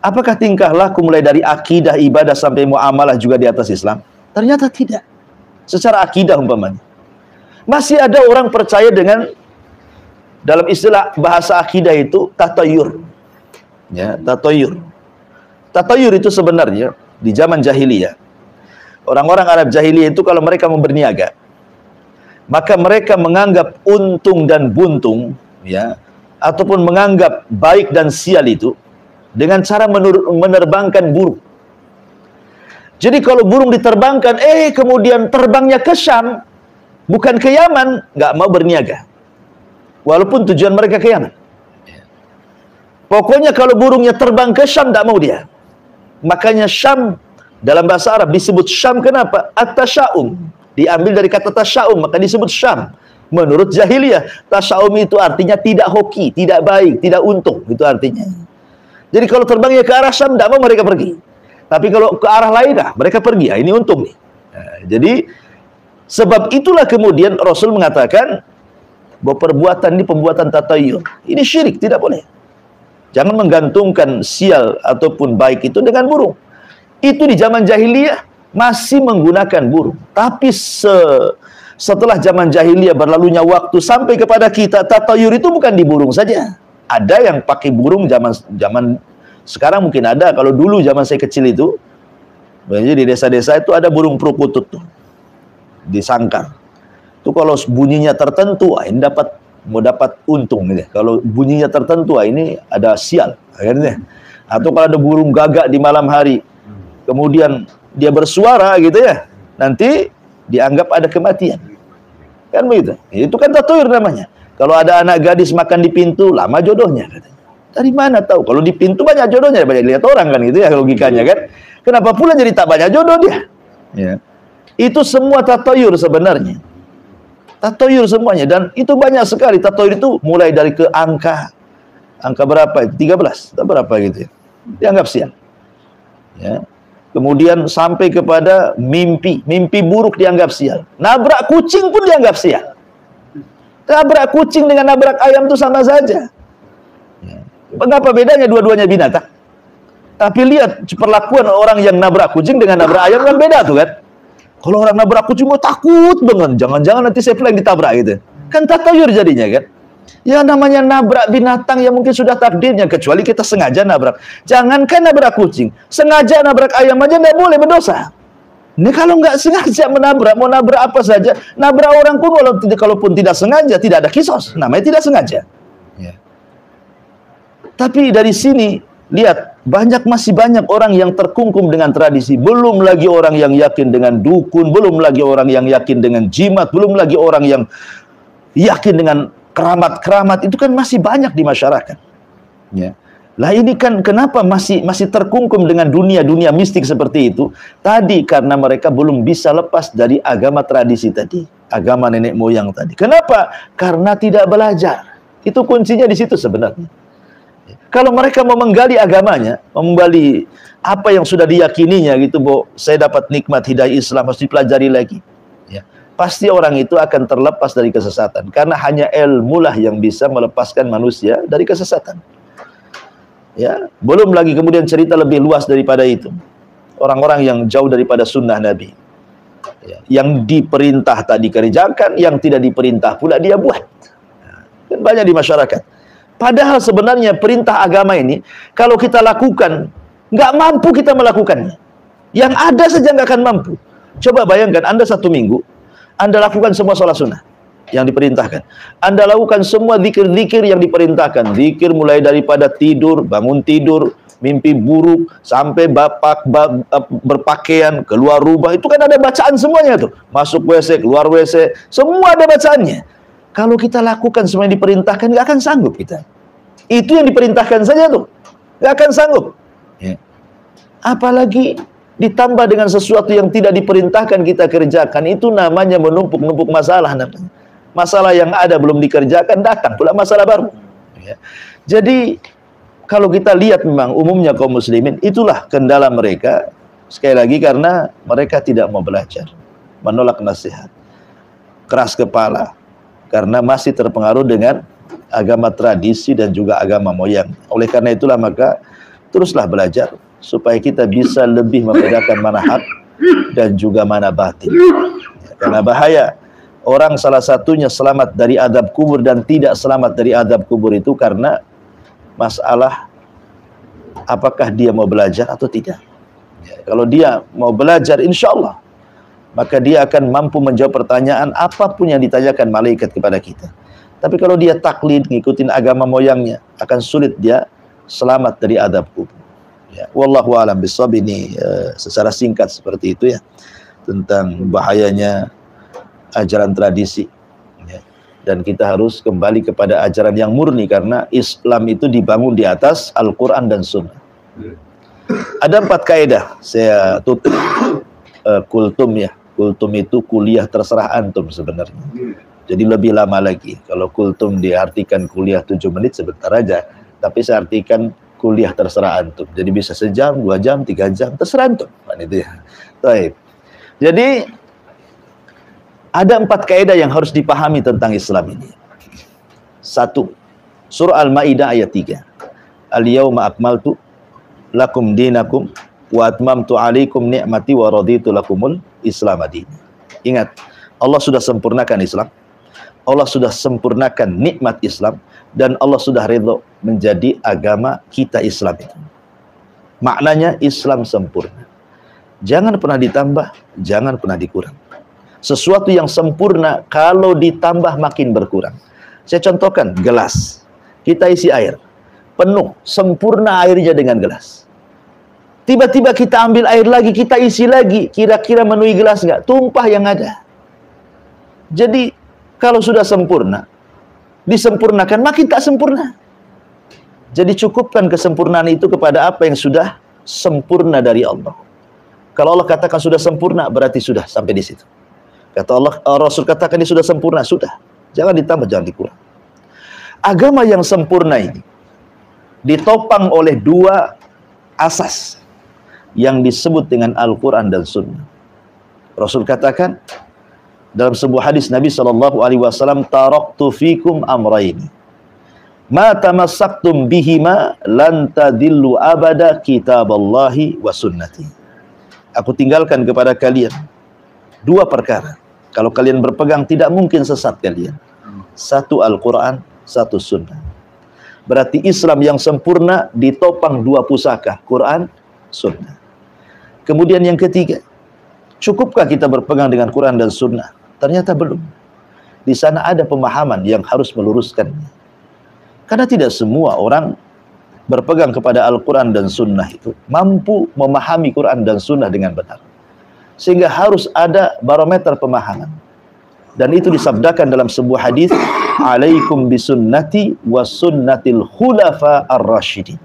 Apakah tingkah laku mulai dari akidah, ibadah sampai muamalah juga di atas Islam? Ternyata tidak. Secara akidah umpamanya. Masih ada orang percaya dengan, dalam istilah bahasa akidah itu, tatayur. Ya, tatayur. Tatayur itu sebenarnya di zaman jahiliyah. Orang-orang Arab jahiliyah itu kalau mereka mau berniaga, maka mereka menganggap untung dan buntung, ya, ataupun menganggap baik dan sial itu dengan cara menerbangkan burung. Jadi kalau burung diterbangkan, kemudian terbangnya ke Syam, bukan ke Yaman, nggak mau berniaga. Walaupun tujuan mereka ke Yaman. Pokoknya kalau burungnya terbang ke Syam, nggak mau dia. Makanya Syam dalam bahasa Arab disebut Syam, kenapa? At-tasya'um. Diambil dari kata tasya'um, maka disebut Syam. Menurut jahiliyah, tasya'um itu artinya tidak hoki, tidak baik, tidak untung. Itu artinya. Jadi kalau terbangnya ke arah Syam, tidak mau mereka pergi. Tapi kalau ke arah lain, mereka pergi. Ini untung nih. Nah, jadi, sebab itulah kemudian Rasul mengatakan bahwa perbuatan ini pembuatan tatayur. Ini syirik, tidak boleh. Jangan menggantungkan sial ataupun baik itu dengan burung. Itu di zaman jahiliyah masih menggunakan burung. Tapi setelah zaman jahiliyah berlalunya waktu sampai kepada kita, tatayur itu bukan di burung saja. Ada yang pakai burung zaman sekarang mungkin ada. Kalau dulu zaman saya kecil itu, di desa-desa itu ada burung perkutut tuh, disangkar. Itu kalau bunyinya tertentu, ini mau dapat untung gitu. Kalau bunyinya tertentu, ini ada sial akhirnya. Atau kalau ada burung gagak di malam hari, kemudian dia bersuara gitu ya, nanti dianggap ada kematian. Kan begitu. Itu kan tatoir namanya. Kalau ada anak gadis makan di pintu, lama jodohnya katanya. Dari mana tahu? Kalau di pintu banyak jodohnya, banyak lihat orang kan gitu ya logikanya kan. Kenapa pula jadi tak banyak jodoh dia? Ya. Itu semua tatoir sebenarnya. Tatoir semuanya, dan itu banyak sekali. Tatoir itu mulai dari ke angka berapa itu? 13 atau berapa gitu ya. Dianggap sial. Ya. Kemudian sampai kepada mimpi buruk dianggap sial. Nabrak kucing pun dianggap sial. Nabrak kucing dengan nabrak ayam itu sama saja. Ya. Mengapa bedanya? Dua-duanya binatang. Tapi lihat perlakuan orang yang nabrak kucing dengan nabrak ayam kan beda tuh kan. Kalau orang nabrak kucing mau takut banget, jangan-jangan nanti saya yang ditabrak gitu. Kan tatoyur jadinya kan. Ya namanya nabrak binatang yang mungkin sudah takdirnya, kecuali kita sengaja nabrak. Jangankan nabrak kucing, sengaja nabrak ayam aja nggak boleh, berdosa. Ini kalau nggak sengaja menabrak, mau nabrak apa saja, nabrak orang pun kalaupun tidak sengaja, tidak ada kisos, namanya tidak sengaja. Ya. Tapi dari sini lihat, masih banyak orang yang terkungkum dengan tradisi. Belum lagi orang yang yakin dengan dukun, belum lagi orang yang yakin dengan jimat, belum lagi orang yang yakin dengan keramat-keramat. Itu kan masih banyak di masyarakat. Ya. Lah ini kan kenapa masih terkungkum dengan dunia mistik seperti itu? Tadi karena mereka belum bisa lepas dari agama tradisi tadi, agama nenek moyang tadi. Kenapa? Karena tidak belajar. Itu kuncinya di situ sebenarnya. Kalau mereka mau menggali agamanya, menggali apa yang sudah diyakininya gitu, bahwa saya dapat nikmat hidayah Islam, harus dipelajari lagi. Ya. Pasti orang itu akan terlepas dari kesesatan. Karena hanya ilmu lah yang bisa melepaskan manusia dari kesesatan. Ya, belum lagi kemudian cerita lebih luas daripada itu. Orang-orang yang jauh daripada sunnah Nabi. Ya. Yang diperintah tadi kerjakan, yang tidak diperintah pula dia buat. Dan banyak di masyarakat. Padahal sebenarnya perintah agama ini, kalau kita lakukan, nggak mampu kita melakukannya. Yang ada saja nggak akan mampu. Coba bayangkan, Anda 1 minggu, Anda lakukan semua sholat sunnah yang diperintahkan. Anda lakukan semua zikir-zikir yang diperintahkan. Zikir mulai daripada tidur, bangun tidur, mimpi buruk, sampai berpakaian, keluar rumah. Itu kan ada bacaan semuanya tuh. Masuk WC, keluar WC, semua ada bacaannya. Kalau kita lakukan semua yang diperintahkan, nggak akan sanggup kita. Itu yang diperintahkan saja tuh, nggak akan sanggup. Ya. Apalagi ditambah dengan sesuatu yang tidak diperintahkan kita kerjakan, itu namanya menumpuk-numpuk masalah. Namanya. Masalah yang ada belum dikerjakan, datang pula masalah baru. Ya. Jadi, kalau kita lihat memang umumnya kaum muslimin, itulah kendala mereka. Sekali lagi karena mereka tidak mau belajar, menolak nasihat, keras kepala, karena masih terpengaruh dengan agama tradisi dan juga agama moyang. Oleh karena itulah maka teruslah belajar supaya kita bisa lebih membedakan mana hak dan juga mana batil. Ya, karena bahaya orang salah satunya selamat dari azab kubur dan tidak selamat dari azab kubur itu karena masalah apakah dia mau belajar atau tidak. Ya, kalau dia mau belajar, insya Allah maka dia akan mampu menjawab pertanyaan apapun yang ditanyakan malaikat kepada kita. Tapi kalau dia taklid, ngikutin agama moyangnya, akan sulit dia selamat dari azab kubur. Ya, wallahu a'lam bishawab. Ini secara singkat seperti itu ya, tentang bahayanya ajaran tradisi. Ya. Dan kita harus kembali kepada ajaran yang murni, karena Islam itu dibangun di atas Al-Quran dan Sunnah. Ada 4 kaidah, saya tutup kultum ya. Kultum itu kuliah terserah antum sebenarnya. Jadi lebih lama lagi. Kalau kultum diartikan kuliah 7 menit sebentar aja. Tapi saya artikan kuliah terserah antum. Jadi bisa sejam, 2 jam, 3 jam, terserah antum. Itu ya. Baik. Jadi ada 4 kaidah yang harus dipahami tentang Islam ini. 1. Surah Al-Maidah ayat 3. Al-yawma akmaltu lakum dinakum wa atmamtu alaikum ni'mati wa raditu lakumul Islam adin. Ingat, Allah sudah sempurnakan Islam. Allah sudah sempurnakan nikmat Islam, dan Allah sudah ridho menjadi agama kita Islam itu. Maknanya Islam sempurna. Jangan pernah ditambah, jangan pernah dikurang. Sesuatu yang sempurna kalau ditambah makin berkurang. Saya contohkan gelas. Kita isi air penuh, sempurna airnya dengan gelas. Tiba-tiba kita ambil air lagi, kita isi lagi, kira-kira memenuhi gelas nggak? Tumpah yang ada. Jadi kalau sudah sempurna, disempurnakan makin tak sempurna. Jadi cukupkan kesempurnaan itu kepada apa yang sudah sempurna dari Allah. Kalau Allah katakan sudah sempurna, berarti sudah sampai di situ. Kata Allah, Rasul katakan ini sudah sempurna, sudah. Jangan ditambah, jangan dikurang. Agama yang sempurna ini ditopang oleh dua asas yang disebut dengan Al-Quran dan Sunnah. Rasul katakan dalam sebuah hadis Nabi SAW, taraktu fikum amraini, ma tamassaktum bihima lan tadillu abada kitaballahi wa sunnati. Aku tinggalkan kepada kalian dua perkara. Kalau kalian berpegang, tidak mungkin sesat kalian. Satu Al-Quran, satu Sunnah. Berarti Islam yang sempurna ditopang dua pusaka, Quran, Sunnah. Kemudian yang ketiga, cukupkah kita berpegang dengan Quran dan Sunnah? Ternyata belum. Di sana ada pemahaman yang harus meluruskannya. Karena tidak semua orang berpegang kepada Al-Quran dan Sunnah itu mampu memahami Quran dan Sunnah dengan benar. Sehingga harus ada barometer pemahaman. Dan itu disabdakan dalam sebuah hadis, alaikum bisunnati wa sunnatil khulafa ar-rasyidin.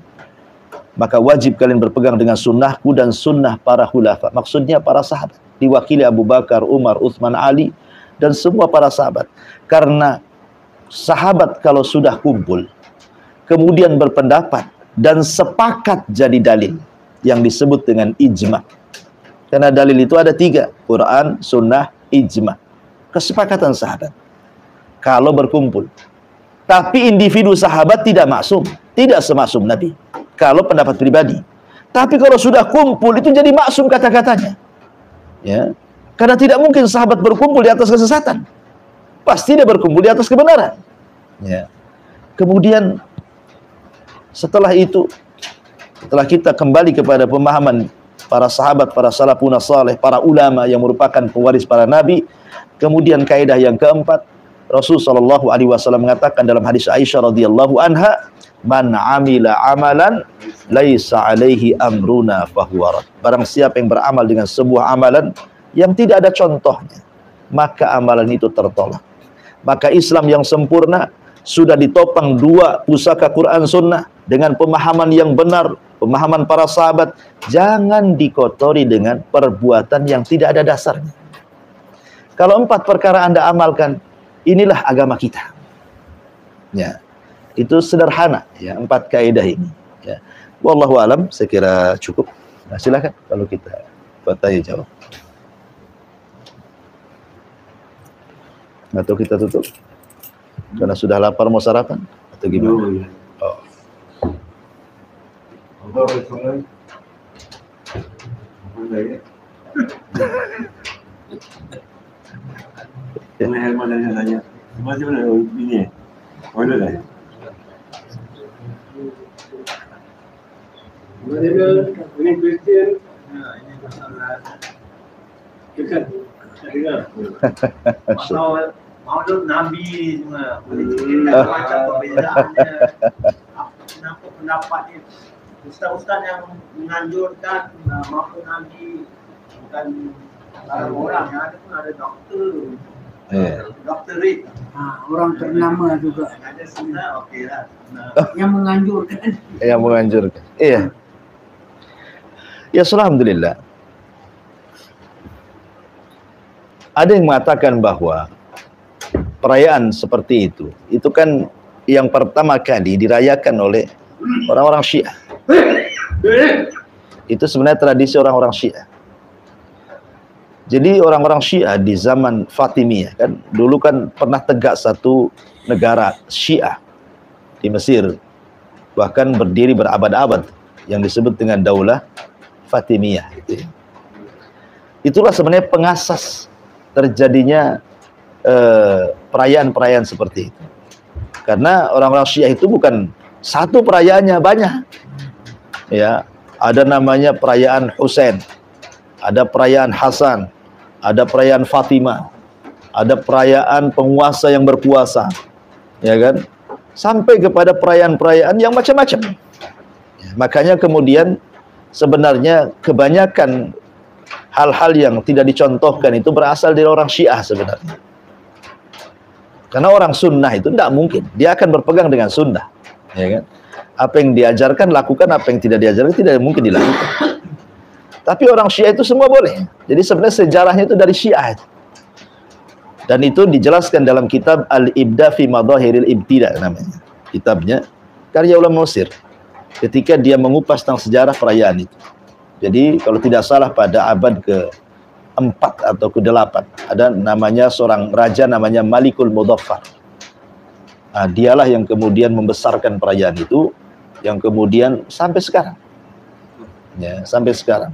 Maka wajib kalian berpegang dengan sunnahku dan sunnah para khulafa. Maksudnya para sahabat. Diwakili Abu Bakar, Umar, Uthman, Ali, dan semua para sahabat. Karena sahabat kalau sudah kumpul, kemudian berpendapat, dan sepakat jadi dalil, yang disebut dengan ijma. Karena dalil itu ada tiga, Quran, Sunnah, ijma. Kesepakatan sahabat kalau berkumpul. Tapi individu sahabat tidak maksum, tidak semaksum Nabi kalau pendapat pribadi. Tapi kalau sudah kumpul itu jadi maksum kata-katanya. Ya. Karena tidak mungkin sahabat berkumpul di atas kesesatan. Pasti dia berkumpul di atas kebenaran. Ya. Kemudian setelah itu, setelah kita kembali kepada pemahaman para sahabat, para salafun saleh, para ulama yang merupakan pewaris para nabi, kemudian kaidah yang keempat, Rasul sallallahu alaihi wasallam mengatakan dalam hadis Aisyah radhiyallahu anha, man amila amalan laisa alaihi amruna fahuwa rad. Barang siapa yang beramal dengan sebuah amalan yang tidak ada contohnya, maka amalan itu tertolak. Maka Islam yang sempurna sudah ditopang dua pusaka Quran Sunnah dengan pemahaman yang benar, pemahaman para sahabat. Jangan dikotori dengan perbuatan yang tidak ada dasarnya. Kalau 4 perkara Anda amalkan, inilah agama kita. Ya, itu sederhana ya, 4 kaidah ini. Ya, wallahu alam, saya kira cukup. Nah, silakan kalau kita bertanya jawab. Atau kita tutup karena sudah lapar mau sarapan atau gimana? Oh. Masih mana ini? Mana dah? Ini Kristian. Ini masalah dekat. Masalah maulud Nabi semua. Kita baca perbezaannya. Kenapa pendapat ni? Ustaz-ustaz yang menganjurkan maulud Nabi bukan orang yang ada pun ada doktor. Doktorit. Orang ternama juga. Ada sunnah, okeylah. Yang menganjurkan. Yang menganjurkan. Iya. Ya, alhamdulillah. Ada yang mengatakan bahwa perayaan seperti itu kan yang pertama kali dirayakan oleh orang-orang Syiah. Itu sebenarnya tradisi orang-orang Syiah. Jadi orang-orang Syiah di zaman Fatimiyah kan, dulu kan pernah tegak satu negara Syiah di Mesir, bahkan berdiri berabad-abad, yang disebut dengan Daulah Fatimiyah. Itulah sebenarnya pengasas terjadinya perayaan-perayaan seperti itu. Karena orang-orang Syiah itu bukan satu perayaannya, banyak. Ya, ada namanya perayaan Husain, ada perayaan Hasan, ada perayaan Fatimah, ada perayaan penguasa yang berpuasa, ya kan? Sampai kepada perayaan-perayaan yang macam-macam. Ya, makanya kemudian sebenarnya kebanyakan hal-hal yang tidak dicontohkan itu berasal dari orang Syiah sebenarnya. Karena orang sunnah itu tidak mungkin, dia akan berpegang dengan sunnah, ya kan? Apa yang diajarkan lakukan, apa yang tidak diajarkan tidak mungkin dilakukan. Tapi orang Syiah itu semua boleh. Jadi sebenarnya sejarahnya itu dari Syiah. Dan itu dijelaskan dalam kitab Al-Ibda fi Madahiril Ibtida namanya. Kitabnya karya ulama Mesir. Ketika dia mengupas tentang sejarah perayaan itu. Jadi kalau tidak salah pada abad ke-4 atau ke-8 ada namanya seorang raja namanya Malikul Mudaffar. Nah, dialah yang kemudian membesarkan perayaan itu, yang kemudian sampai sekarang. Ya, sampai sekarang.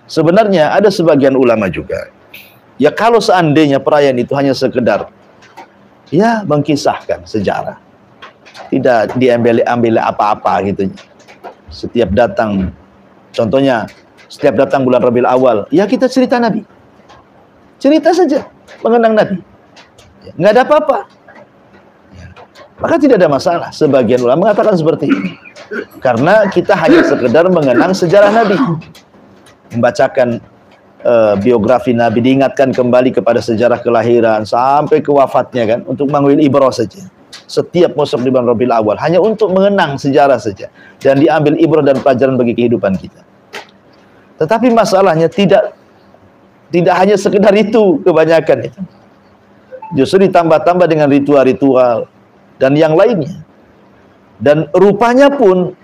Sebenarnya ada sebagian ulama juga. Ya kalau seandainya perayaan itu hanya sekedar ya mengkisahkan sejarah, tidak diambil apa-apa gitu. Setiap datang, contohnya setiap datang bulan Rabiul Awal, ya kita cerita Nabi. Cerita saja mengenang Nabi. Nggak ada apa-apa. Ya. Maka tidak ada masalah. Sebagian ulama mengatakan seperti itu. Karena kita hanya sekedar mengenang sejarah Nabi. Membacakan biografi Nabi, diingatkan kembali kepada sejarah kelahiran sampai ke wafatnya kan, untuk mengambil ibrah saja. Setiap masuk di bulan Rabiul Awal hanya untuk mengenang sejarah saja dan diambil ibrah dan pelajaran bagi kehidupan kita. Tetapi masalahnya tidak hanya sekedar itu kebanyakan itu. Justru ditambah-tambah dengan ritual-ritual dan yang lainnya. Dan rupanya pun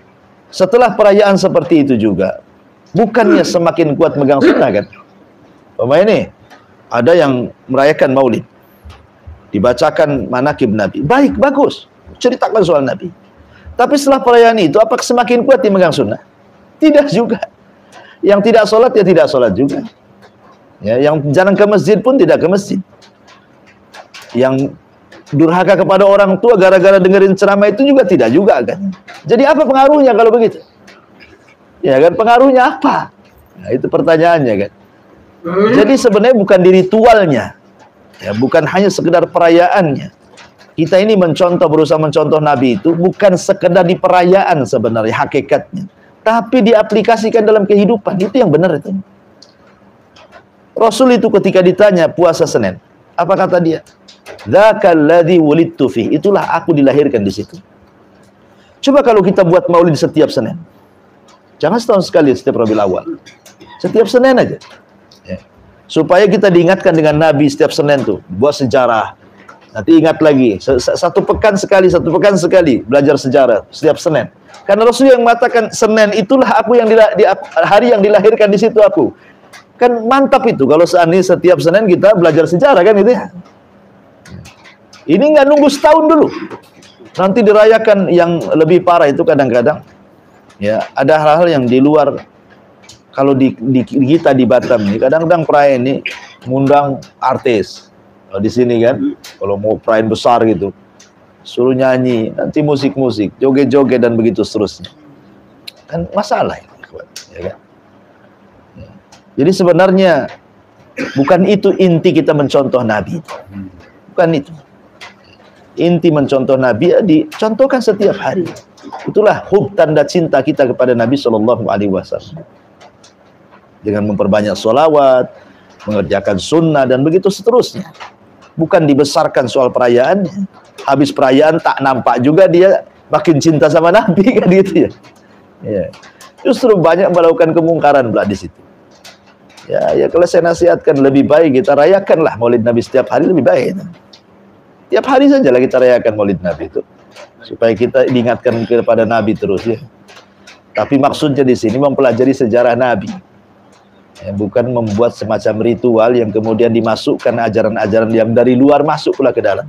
setelah perayaan seperti itu juga bukannya semakin kuat megang sunnah kan. Ini ada yang merayakan maulid, dibacakan manakib Nabi, baik, bagus, ceritakan soal Nabi. Tapi setelah perayaan itu apakah semakin kuat dia megang sunnah? Tidak juga. Yang tidak sholat ya tidak sholat juga. Ya, yang jarang ke masjid pun tidak ke masjid. Yang durhaka kepada orang tua gara-gara dengerin ceramah itu juga tidak juga kan. Jadi apa pengaruhnya kalau begitu? Ya kan, pengaruhnya apa? Nah, itu pertanyaannya kan. Jadi sebenarnya bukan di ritualnya, ya, bukan hanya sekedar perayaannya. Kita ini berusaha mencontoh Nabi itu bukan sekedar di perayaan sebenarnya hakikatnya, tapi diaplikasikan dalam kehidupan. Itu yang benar itu. Rasul itu ketika ditanya puasa Senin, apa kata dia? Dzakal ladzi wulidtu fi. Itulah aku dilahirkan di situ. Coba kalau kita buat maulid setiap Senin. Jangan setahun sekali setiap Rabiul Awal. Setiap Senin aja. Ya. Supaya kita diingatkan dengan Nabi setiap Senin tuh. Buat sejarah. Nanti ingat lagi. Satu pekan sekali belajar sejarah setiap Senin. Karena Rasul yang mengatakan Senin itulah aku yang hari yang dilahirkan di situ aku. Kan mantap itu kalau seandainya setiap Senin kita belajar sejarah kan itu ya. Ini nggak nunggu setahun dulu. Nanti dirayakan yang lebih parah itu kadang-kadang. Ya, ada hal-hal yang di luar. Kalau di kita di Batam nih, kadang-kadang perayaan ini ngundang artis. Kalau di sini kan, kalau mau perayaan besar gitu, suruh nyanyi, nanti musik-musik, joget-joget dan begitu seterusnya. Kan masalah ya kan? Ya. Jadi sebenarnya bukan itu inti kita mencontoh Nabi. Bukan itu. Inti mencontoh Nabi ya dicontohkan setiap hari. Itulah hub, tanda cinta kita kepada Nabi SAW. Dengan memperbanyak sholawat, mengerjakan sunnah dan begitu seterusnya. Bukan dibesarkan soal perayaannya. Habis perayaan tak nampak juga dia makin cinta sama Nabi kan gitu ya. Ya. Justru banyak melakukan kemungkaran pula di situ. Ya kalau saya nasihatkan lebih baik kita rayakanlah Maulid Nabi setiap hari lebih baik. Tiap hari sajalah kita rayakan Maulid Nabi itu supaya kita diingatkan kepada Nabi terus ya. Tapi maksudnya di sini mempelajari sejarah Nabi. Ya, bukan membuat semacam ritual yang kemudian dimasukkan ajaran-ajaran yang dari luar masuk pula ke dalam.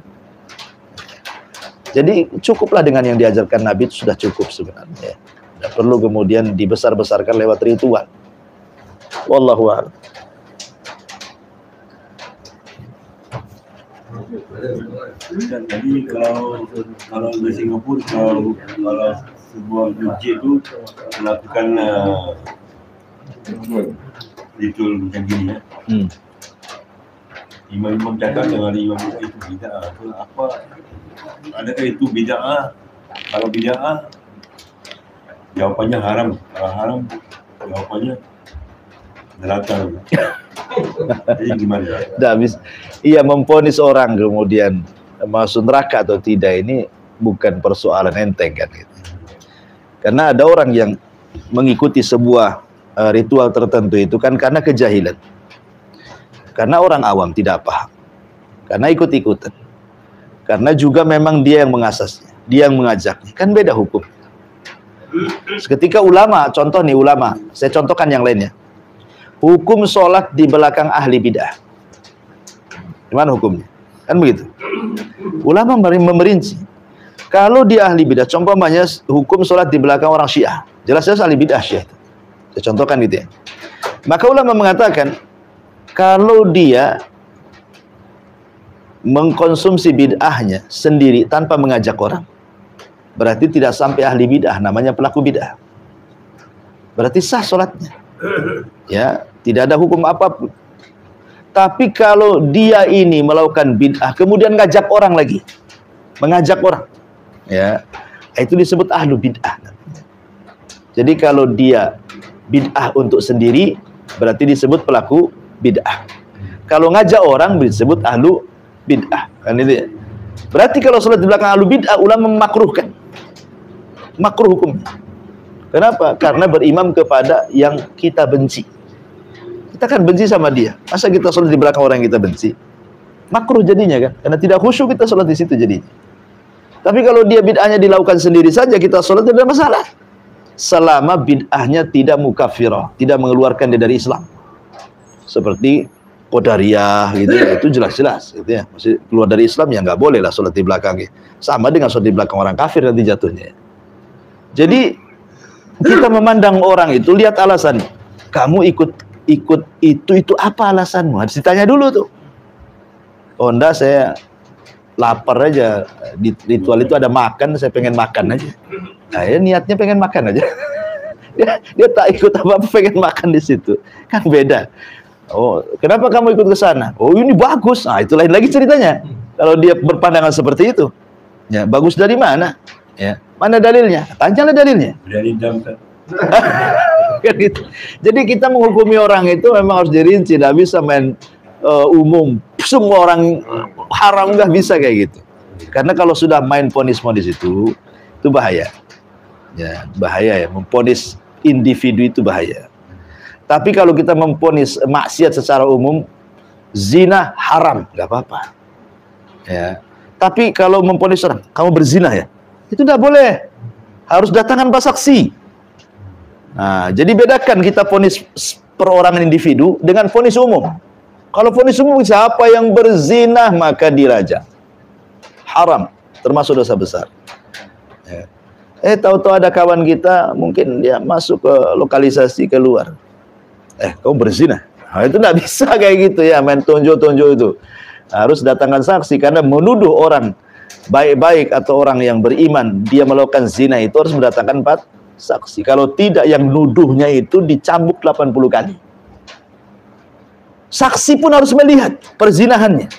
Jadi cukuplah dengan yang diajarkan Nabi itu sudah cukup sebenarnya. Tidak perlu kemudian dibesar-besarkan lewat ritual. Wallahu a'lam. Dan tadi kalau di Singapura kalau sebuah masjid itu melakukan ritual macam gini ya. Imam-imam cakap dengan imam itu bid'ah. Apa? Adakah itu bid'ah? Kalau bid'ah, jawapannya haram. Kalau haram, Jawapannya neraka. Jadi gimana? Tidak bisa. Ia memvonis orang kemudian masuk neraka atau tidak, ini bukan persoalan enteng kan gitu. Karena ada orang yang mengikuti sebuah ritual tertentu itu kan karena kejahilan. Karena orang awam tidak paham. Karena ikut-ikutan. Karena juga memang dia yang mengasasnya, dia yang mengajaknya. Kan beda hukum. Ketika ulama, contoh nih ulama, saya contohkan yang lainnya. Hukum sholat di belakang ahli bid'ah. Gimana hukumnya? Kan begitu. Ulama memerinci. Kalau di ahli bid'ah, contohnya hukum sholat di belakang orang Syiah. Jelas-jelas ahli bid'ah Syiah. Saya contohkan gitu ya. Maka ulama mengatakan, kalau dia mengkonsumsi bid'ahnya sendiri tanpa mengajak orang, berarti tidak sampai ahli bid'ah, namanya pelaku bid'ah. Berarti sah sholatnya. Ya, tidak ada hukum apapun. Tapi kalau dia ini melakukan bid'ah, kemudian ngajak orang lagi, mengajak orang, ya, itu disebut ahlu bid'ah. Jadi kalau dia bid'ah untuk sendiri, berarti disebut pelaku bid'ah. Kalau ngajak orang disebut ahlu bid'ah. Kan itu ya. Berarti kalau sholat di belakang ahlu bid'ah, ulama memakruhkan. Makruh hukumnya. Kenapa? Karena berimam kepada yang kita benci. Kita kan benci sama dia. Masa kita sholat di belakang orang yang kita benci? Makruh jadinya kan? Karena tidak khusyuk kita sholat di situ jadinya. Tapi kalau dia bid'ahnya dilakukan sendiri saja, kita sholat tidak ada masalah. Selama bid'ahnya tidak mukaffirah, tidak mengeluarkan dia dari Islam. Seperti Qadariyah gitu ya, itu jelas-jelas gitu ya. Masih keluar dari Islam ya nggak boleh lah sholat di belakangnya. Sama dengan sholat di belakang orang kafir nanti jatuhnya. Jadi kita memandang orang itu, lihat alasan. Kamu ikut itu apa alasanmu? Harus ditanya dulu tuh. Oh enggak, saya lapar aja. Di ritual itu ada makan, saya pengen makan aja. Nah, ya niatnya pengen makan aja. dia tak ikut apa-apa, pengen makan di situ. Kan beda. Oh, kenapa kamu ikut ke sana? Oh, ini bagus. Nah, itu lain lagi ceritanya. Kalau dia berpandangan seperti itu. Ya, bagus dari mana? Ya, mana dalilnya? Tanyalah dalilnya. Dari jam Kan gitu. Jadi kita menghukumi orang itu memang harus dirinci, tidak bisa main umum. Semua orang haram, nggak bisa kayak gitu. Karena kalau sudah main ponis-ponis itu bahaya. Ya, bahaya ya, memponis individu itu bahaya. Tapi kalau kita memponis maksiat secara umum, zina haram, nggak apa-apa. Ya. Tapi kalau memponis orang, kamu berzina ya, itu tidak boleh. Harus datangkan 4 saksi. Nah, jadi bedakan kita ponis perorangan individu dengan ponis umum. Kalau ponis umum, siapa yang berzina maka dirajam. Haram, termasuk dosa besar. Ya. Tahu-tahu ada kawan kita, mungkin dia masuk ke lokalisasi keluar. Kau berzina. Nah, itu tidak bisa kayak gitu ya, main tonjok-tonjok itu. Harus datangkan saksi, karena menuduh orang baik-baik atau orang yang beriman dia melakukan zina itu harus mendatangkan 4 saksi. Kalau tidak, yang nuduhnya itu dicambuk 80 kali. Saksi pun harus melihat perzinahannya.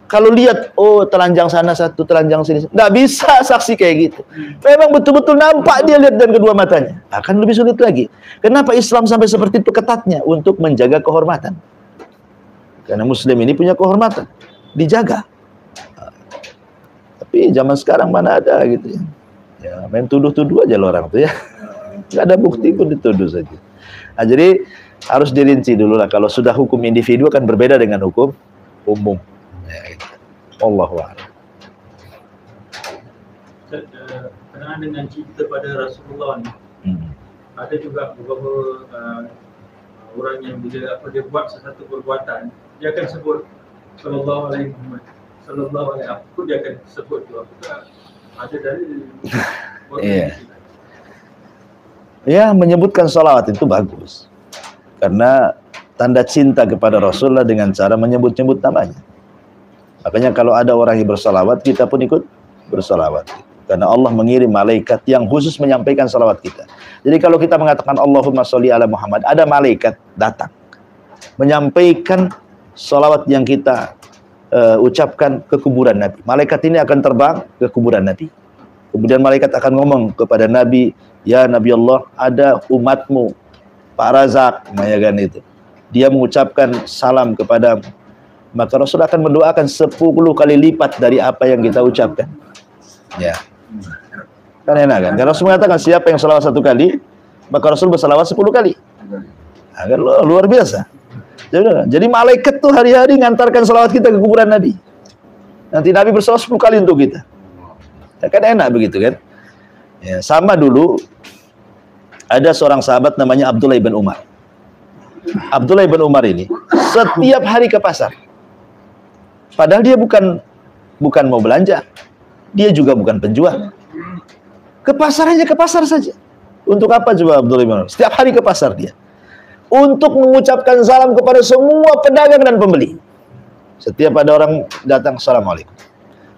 Kalau lihat, oh telanjang sana satu, telanjang sini, nggak bisa saksi kayak gitu. Memang betul-betul nampak dia lihat dengan kedua matanya. Akan lebih sulit lagi. Kenapa Islam sampai seperti itu ketatnya? Untuk menjaga kehormatan. Karena Muslim ini punya kehormatan, dijaga. Tapi zaman sekarang mana ada gitu ya. Ya main tuduh-tuduh aja loh orang tuh ya. Nggak ada bukti pun dituduh saja. Nah, jadi harus dirinci dulu lah. Kalau sudah hukum individu akan berbeda dengan hukum umum. Ya, gitu. Allahu a'lam. Kenaan dengan cinta pada Rasulullah ni, ada juga beberapa orang yang bila dia buat sesuatu perbuatan, dia akan sebut sallallahu alaihi Muhammad, sallallahu alaihi apa dia akan sebut tu. Apakah ada dalil? Iya. Ya, menyebutkan salawat itu bagus. Karena tanda cinta kepada Rasulullah dengan cara menyebut-nyebut namanya. Makanya kalau ada orang yang bersalawat, kita pun ikut bersalawat. Karena Allah mengirim malaikat yang khusus menyampaikan salawat kita. Jadi kalau kita mengatakan Allahumma sholli ala Muhammad, ada malaikat datang menyampaikan salawat yang kita ucapkan ke kuburan Nabi. Malaikat ini akan terbang ke kuburan Nabi. Kemudian malaikat akan ngomong kepada Nabi, ya Nabi Allah, ada umatmu Pak Razak, ya kan itu. Dia mengucapkan salam kepadamu, maka Rasul akan mendoakan 10 kali lipat dari apa yang kita ucapkan. Ya. Kan enak kan? Karena Rasul mengatakan siapa yang salawat 1 kali, maka Rasul bersalawat 10 kali. Agar luar biasa. Jadi malaikat tuh hari-hari ngantarkan salawat kita ke kuburan Nabi. Nanti Nabi bersalawat 10 kali untuk kita. Ya, kan enak begitu kan? Ya, sama dulu ada seorang sahabat namanya Abdullah ibn Umar. Abdullah ibn Umar ini setiap hari ke pasar. Padahal dia bukan mau belanja. Dia juga bukan penjual. Ke pasar aja, ke pasar saja. Untuk apa coba Abdullah ibn Umar? Setiap hari ke pasar dia. Untuk mengucapkan salam kepada semua pedagang dan pembeli. Setiap ada orang datang, assalamualaikum.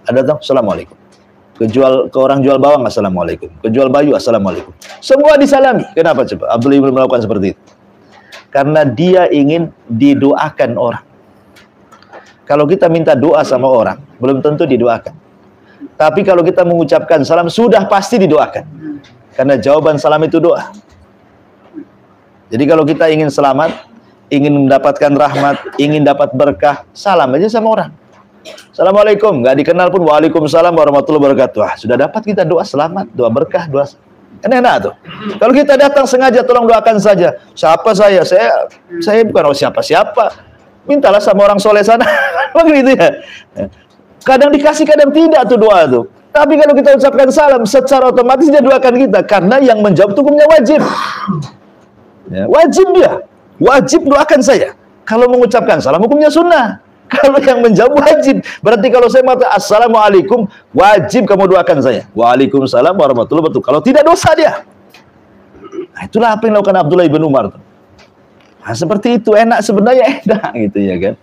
Ada datang, assalamualaikum. Ke orang jual bawang, assalamualaikum. Ke jual baju, assalamualaikum. Semua disalami. Kenapa coba Abdullah ibn melakukan seperti itu? Karena dia ingin didoakan orang. Kalau kita minta doa sama orang, belum tentu didoakan. Tapi kalau kita mengucapkan salam, sudah pasti didoakan. Karena jawaban salam itu doa. Jadi kalau kita ingin selamat, ingin mendapatkan rahmat, ingin dapat berkah, salam aja sama orang. Assalamualaikum, nggak dikenal pun waalaikumsalam warahmatullahi wabarakatuh. Wah, sudah dapat kita doa selamat, doa berkah, doa. Kan enak tuh. Kalau kita datang sengaja, tolong doakan saja. Siapa saya? Saya bukan siapa-siapa. Mintalah sama orang soleh sana. Begitu ya. Kadang dikasih, kadang tidak tuh doa tuh. Tapi kalau kita ucapkan salam, secara otomatis dia doakan kita. Karena yang menjawab itu hukumnya wajib. Ya, wajib dia. Wajib doakan saya. Kalau mengucapkan salam, hukumnya sunnah. Kalau yang menjawab wajib. Berarti kalau saya mengatakan assalamualaikum, wajib kamu doakan saya. Waalaikumsalam warahmatullahi wabarakatuh. Kalau tidak, dosa dia. Nah, itulah apa yang dilakukan Abdullah ibn Umar. Nah, seperti itu enak, sebenarnya enak gitu ya kan.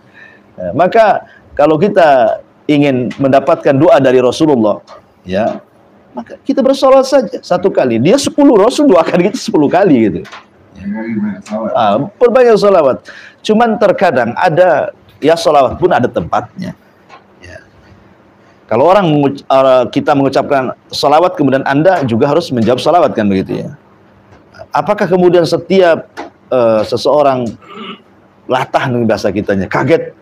Nah, maka kalau kita ingin mendapatkan doa dari Rasulullah, ya, maka kita bersolawat saja 1 kali. Dia 10, Rasul doakan kita 10 kali gitu. Perbanyak solawat. Cuman terkadang ada, ya solawat pun ada tempatnya. Ya. Kalau kita mengucapkan solawat, kemudian Anda juga harus menjawab solawat kan begitu ya. Apakah kemudian setiap seseorang latah nih bahasa kitanya, kaget,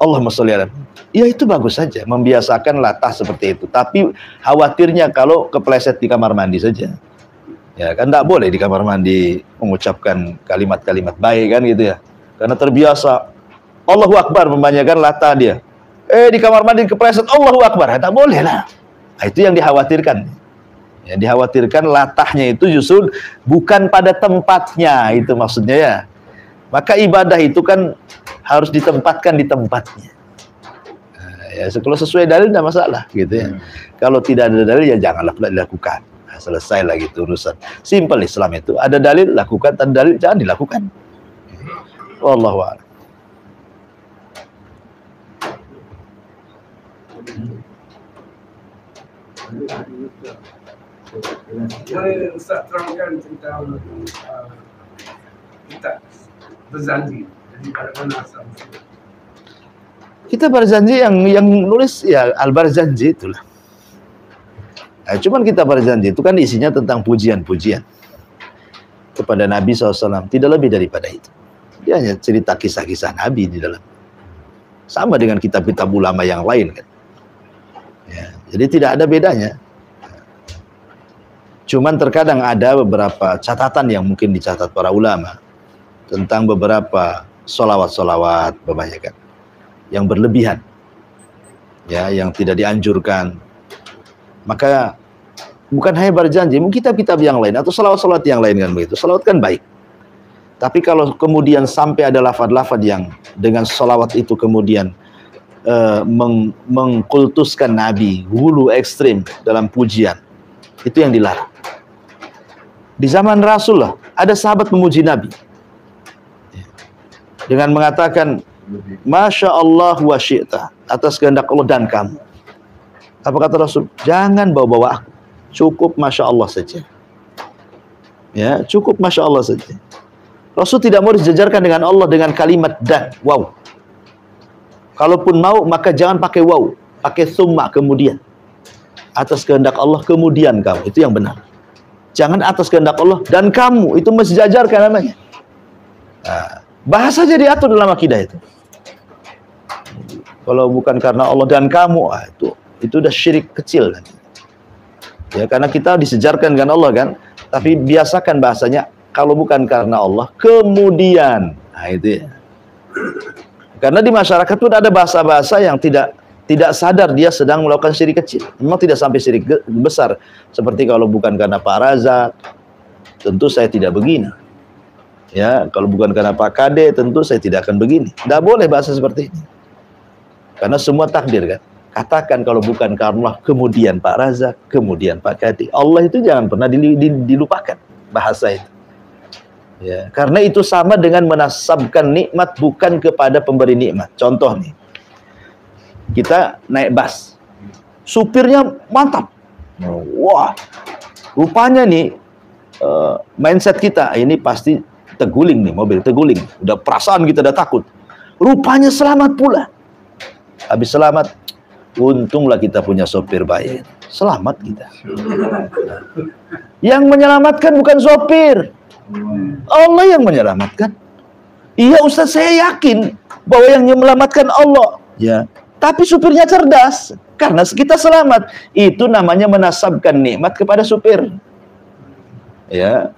Allahumma sholli ala. Ya itu bagus saja, membiasakan latah seperti itu. Tapi khawatirnya kalau kepleset di kamar mandi saja. Ya kan tidak boleh di kamar mandi mengucapkan kalimat-kalimat baik kan gitu ya. Karena terbiasa Allahu Akbar membanyakan latah dia. Di kamar mandi kepleset Allahu Akbar, tak boleh lah. Nah, itu yang dikhawatirkan. Yang dikhawatirkan latahnya itu justru bukan pada tempatnya, itu maksudnya ya. Maka ibadah itu kan harus ditempatkan di tempatnya. Nah, ya kalau sesuai dalil tidak masalah gitu ya. Kalau tidak ada dalil ya janganlah dilakukan. Nah, selesai lagi itu urusan. Simpel Islam itu. Ada dalil lakukan, tak ada dalil jangan dilakukan. Wallahu a'lam. Boleh Ustaz terangkan tentang kita berjanji. Jadi pada mana asal? Kita berjanji yang nulis ya Al-Barzanji itulah. Nah, cuman kita berjanji itu kan isinya tentang pujian-pujian kepada Nabi SAW. Tidak lebih daripada itu. Dia hanya cerita kisah-kisah Nabi di dalam. Sama dengan kitab-kitab ulama yang lain kan. Ya, jadi tidak ada bedanya. Cuman terkadang ada beberapa catatan yang mungkin dicatat para ulama tentang beberapa solawat-solawat kebanyakan yang berlebihan, ya, yang tidak dianjurkan. Maka bukan hanya berjanji, mungkin kitab-kitab yang lain atau solawat-solawat yang lain kan begitu. Solawat kan baik. Tapi kalau kemudian sampai ada lafaz-lafaz yang dengan solawat itu kemudian mengkultuskan Nabi, hulu ekstrim dalam pujian, itu yang dilarang. Di zaman Rasulullah ada sahabat memuji Nabi dengan mengatakan Masya Allah wa syi'ta, atas kehendak Allah dan kamu. Apa kata Rasul? Jangan bawa-bawa aku, cukup Masya Allah saja. Ya, cukup Masya Allah saja. Rasul tidak mau disejarkan dengan Allah dengan kalimat dan, wow. Kalaupun mau, maka jangan pakai wow, pakai summa kemudian. Atas kehendak Allah kemudian kamu, itu yang benar. Jangan atas kehendak Allah dan kamu, itu mensejajarkan namanya. Nah, bahasa jadi atur dalam akidah itu. Kalau bukan karena Allah dan kamu, itu udah syirik kecil nanti. Ya, karena kita disejarkan dengan Allah kan, tapi biasakan bahasanya kalau bukan karena Allah, kemudian. Nah, itu ya. Karena di masyarakat pun ada bahasa-bahasa yang tidak sadar dia sedang melakukan syirik kecil. Memang tidak sampai syirik besar. Seperti kalau bukan karena Pak Razak, tentu saya tidak begini. Ya, kalau bukan karena Pak Kade, tentu saya tidak akan begini. Tidak boleh bahasa seperti ini. Karena semua takdir kan. Katakan kalau bukan karena kemudian Pak Razak, kemudian Pak Kade. Allah itu jangan pernah dilupakan bahasa itu. Ya, karena itu sama dengan menasabkan nikmat bukan kepada pemberi nikmat. Contoh nih. Kita naik bus, supirnya mantap, wah, rupanya nih mindset kita ini pasti terguling nih, mobil terguling, udah perasaan kita udah takut, rupanya selamat pula. Habis selamat, untunglah kita punya sopir baik, selamat kita. Yang menyelamatkan bukan sopir, Allah yang menyelamatkan. Iya Ustaz, saya yakin bahwa yang menyelamatkan Allah, ya. Tapi supirnya cerdas, karena kita selamat. Itu namanya menasabkan nikmat kepada supir. Ya.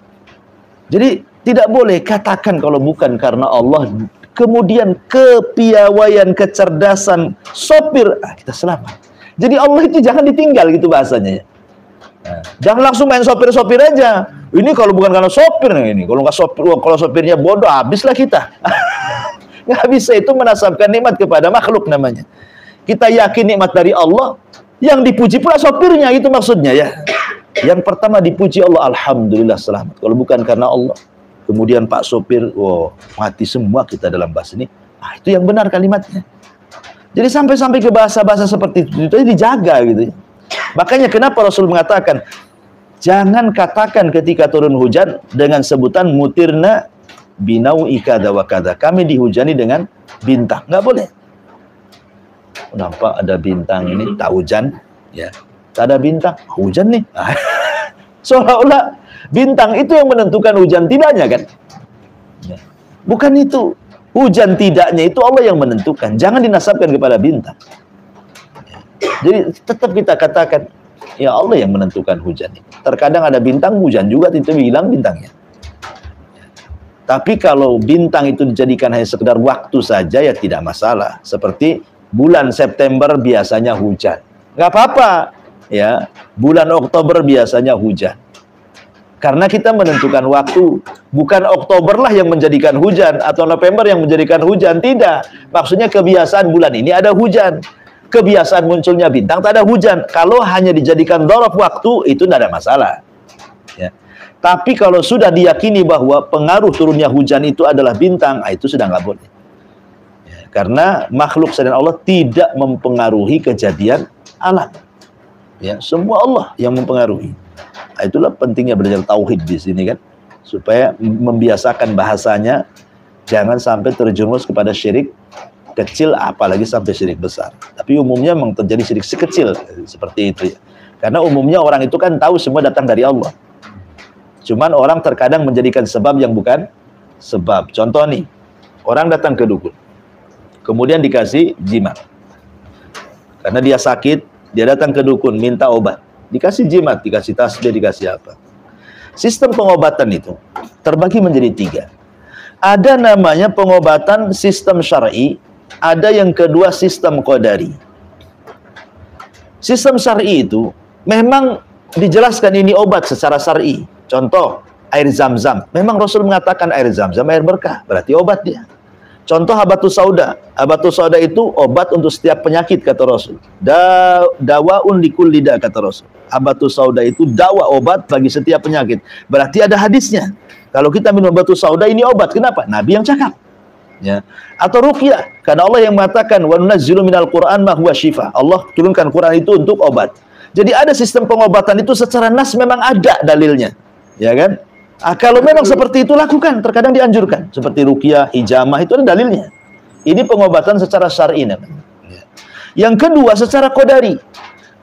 Jadi tidak boleh katakan kalau bukan karena Allah, kemudian kepiawaian, kecerdasan sopir, kita selamat. Jadi Allah itu jangan ditinggal gitu bahasanya. Jangan langsung main sopir-sopir aja. Ini kalau bukan karena sopir ini, kalau nggak sopir, kalau sopirnya bodoh, habislah kita. Nggak bisa, itu menasabkan nikmat kepada makhluk namanya. Kita yakin nikmat dari Allah, yang dipuji pula sopirnya, itu maksudnya ya. Yang pertama dipuji Allah, alhamdulillah selamat. Kalau bukan karena Allah, kemudian Pak sopir, mati semua kita dalam bahasa ini. Itu yang benar kalimatnya. Jadi sampai ke bahasa-bahasa seperti itu dijaga gitu. Makanya kenapa Rasul mengatakan, jangan katakan ketika turun hujan dengan sebutan mutirna binau'i kada wa kada. Kami dihujani dengan bintang. Nggak boleh. Nampak ada bintang ini, tak hujan, ya. Tak ada bintang, hujan nih. Seolah-olah bintang itu yang menentukan hujan tidaknya kan? Ya. Bukan itu. Hujan tidaknya itu Allah yang menentukan. Jangan dinasabkan kepada bintang. Ya. Jadi tetap kita katakan, ya Allah yang menentukan hujan. Terkadang ada bintang, hujan juga, itu hilang bintangnya. Ya. Tapi kalau bintang itu dijadikan hanya sekedar waktu saja, ya tidak masalah. Seperti bulan September biasanya hujan, nggak apa-apa, ya. Bulan Oktober biasanya hujan, karena kita menentukan waktu. Bukan Oktober lah yang menjadikan hujan atau November yang menjadikan hujan, tidak. Maksudnya kebiasaan bulan ini ada hujan, kebiasaan munculnya bintang tak ada hujan. Kalau hanya dijadikan dzaraf waktu, itu tidak ada masalah, ya. Tapi kalau sudah diyakini bahwa pengaruh turunnya hujan itu adalah bintang, itu sudah nggak boleh. Karena makhluk selain Allah tidak mempengaruhi kejadian alam. Ya, semua Allah yang mempengaruhi. Itulah pentingnya belajar tauhid di sini kan, supaya membiasakan bahasanya, jangan sampai terjerumus kepada syirik kecil, apalagi sampai syirik besar. Tapi umumnya memang terjadi syirik sekecil seperti itu ya. Karena umumnya orang itu kan tahu semua datang dari Allah. Cuman orang terkadang menjadikan sebab yang bukan sebab. Contoh nih, orang datang ke dukun, kemudian dikasih jimat. Karena dia sakit, dia datang ke dukun, minta obat. Dikasih jimat, dikasih tasbih, dikasih apa. Sistem pengobatan itu terbagi menjadi 3. Ada namanya pengobatan sistem syar'i, ada yang kedua sistem qadari. Sistem syar'i itu memang dijelaskan ini obat secara syar'i. Contoh, air zam-zam. Memang Rasul mengatakan air zam-zam air berkah, berarti obat dia. Contoh habatus sauda. Habatus sauda itu obat untuk setiap penyakit kata Rasul. Dawaun likulli da kata Rasul. Habatus sauda itu dawa, obat bagi setiap penyakit. Berarti ada hadisnya. Kalau kita minum habatus sauda ini obat. Kenapa? Nabi yang cakap. Ya. Atau ruqyah. Karena Allah yang mengatakan wa nunazzilu minal Qur'an ma huwa syifa. Allah turunkan Quran itu untuk obat. Jadi ada sistem pengobatan itu secara nas memang ada dalilnya. Ya kan? Kalau memang seperti itu lakukan, terkadang dianjurkan. Seperti ruqyah, hijamah, itu ada dalilnya. Ini pengobatan secara syar'i. Yang kedua, secara qadari.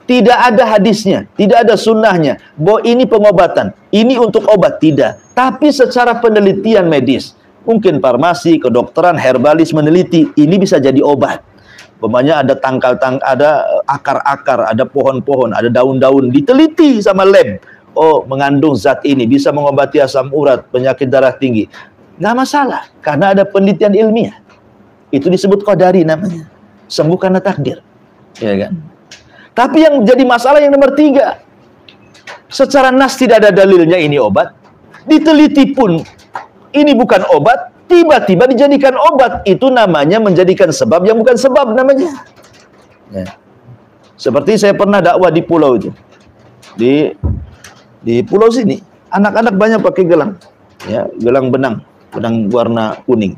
Tidak ada hadisnya, tidak ada sunnahnya bahwa ini pengobatan, ini untuk obat, tidak. Tapi secara penelitian medis, Mungkin farmasi, kedokteran, herbalis meneliti ini bisa jadi obat. Umpamanya ada ada akar-akar, ada pohon-pohon, ada daun-daun, diteliti sama lab. Oh, mengandung zat ini bisa mengobati asam urat, penyakit darah tinggi. Nggak masalah, karena ada penelitian ilmiah. Itu disebut qadari namanya. Sembuh karena takdir. Ya kan? Tapi yang jadi masalah yang nomor 3. Secara nas tidak ada dalilnya ini obat. Diteliti pun ini bukan obat, tiba-tiba dijadikan obat. Itu namanya menjadikan sebab yang bukan sebab namanya. Ya. Seperti saya pernah dakwah di pulau itu. Di pulau sini, anak-anak banyak pakai gelang. Ya, gelang benang warna kuning.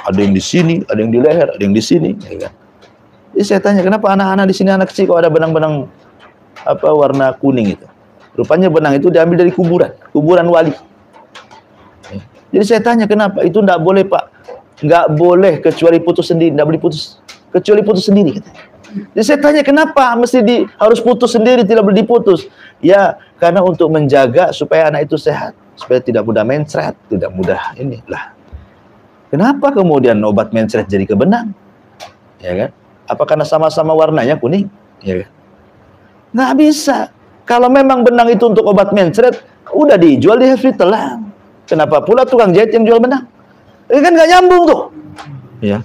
Ada yang di sini, ada yang di leher, ada yang di sini. Ya kan? Jadi saya tanya, kenapa anak-anak di sini, anak kecil kok ada benang-benang warna kuning itu? Rupanya benang itu diambil dari kuburan wali. Jadi saya tanya, kenapa? Itu enggak boleh, Pak. Enggak boleh kecuali putus sendiri, enggak boleh putus kecuali putus sendiri. Jadi saya tanya, kenapa harus putus sendiri, tidak boleh diputus? Ya, karena untuk menjaga supaya anak itu sehat, supaya tidak mudah mencret, tidak mudah inilah. Kenapa kemudian obat mencret jadi ke benang? Ya kan? Apa karena sama-sama warnanya kuning? Ya kan? Nggak bisa. Kalau memang benang itu untuk obat mencret, udah dijual di Hefri Telang. Kenapa pula tukang jahit yang jual benang? Ini kan nggak nyambung tuh. Ya.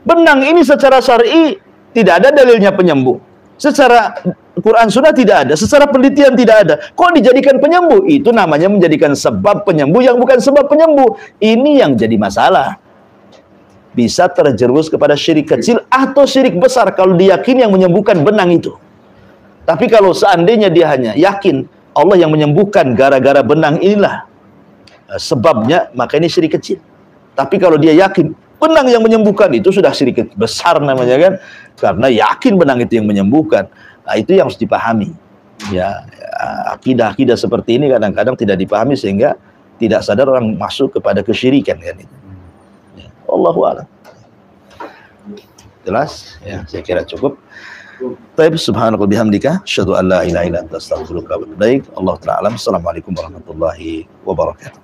Benang ini secara syar'i tidak ada dalilnya penyembuh. Secara Quran Sunnah tidak ada. Secara penelitian tidak ada. Kok dijadikan penyembuh? Itu namanya menjadikan sebab penyembuh yang bukan sebab penyembuh. Ini yang jadi masalah. Bisa terjerumus kepada syirik kecil atau syirik besar kalau diyakini yang menyembuhkan benang itu. Tapi kalau seandainya dia hanya yakin Allah yang menyembuhkan gara-gara benang inilah sebabnya, maka ini syirik kecil. Tapi kalau dia yakin benang yang menyembuhkan, itu sudah syirik besar namanya kan, karena yakin benang itu yang menyembuhkan. Nah, itu yang harus dipahami. Ya, akidah-akidah seperti ini kadang-kadang tidak dipahami sehingga tidak sadar orang masuk kepada kesyirikan kan itu. Ya, Allahu a'lam. Jelas? Ya, saya kira cukup. Taib, subhanallah bihamdika, asyhadu an la ilaha illa anta, astaghfiruka wa atubu ilaik. Allah ta'ala alam. Assalamualaikum warahmatullahi wabarakatuh.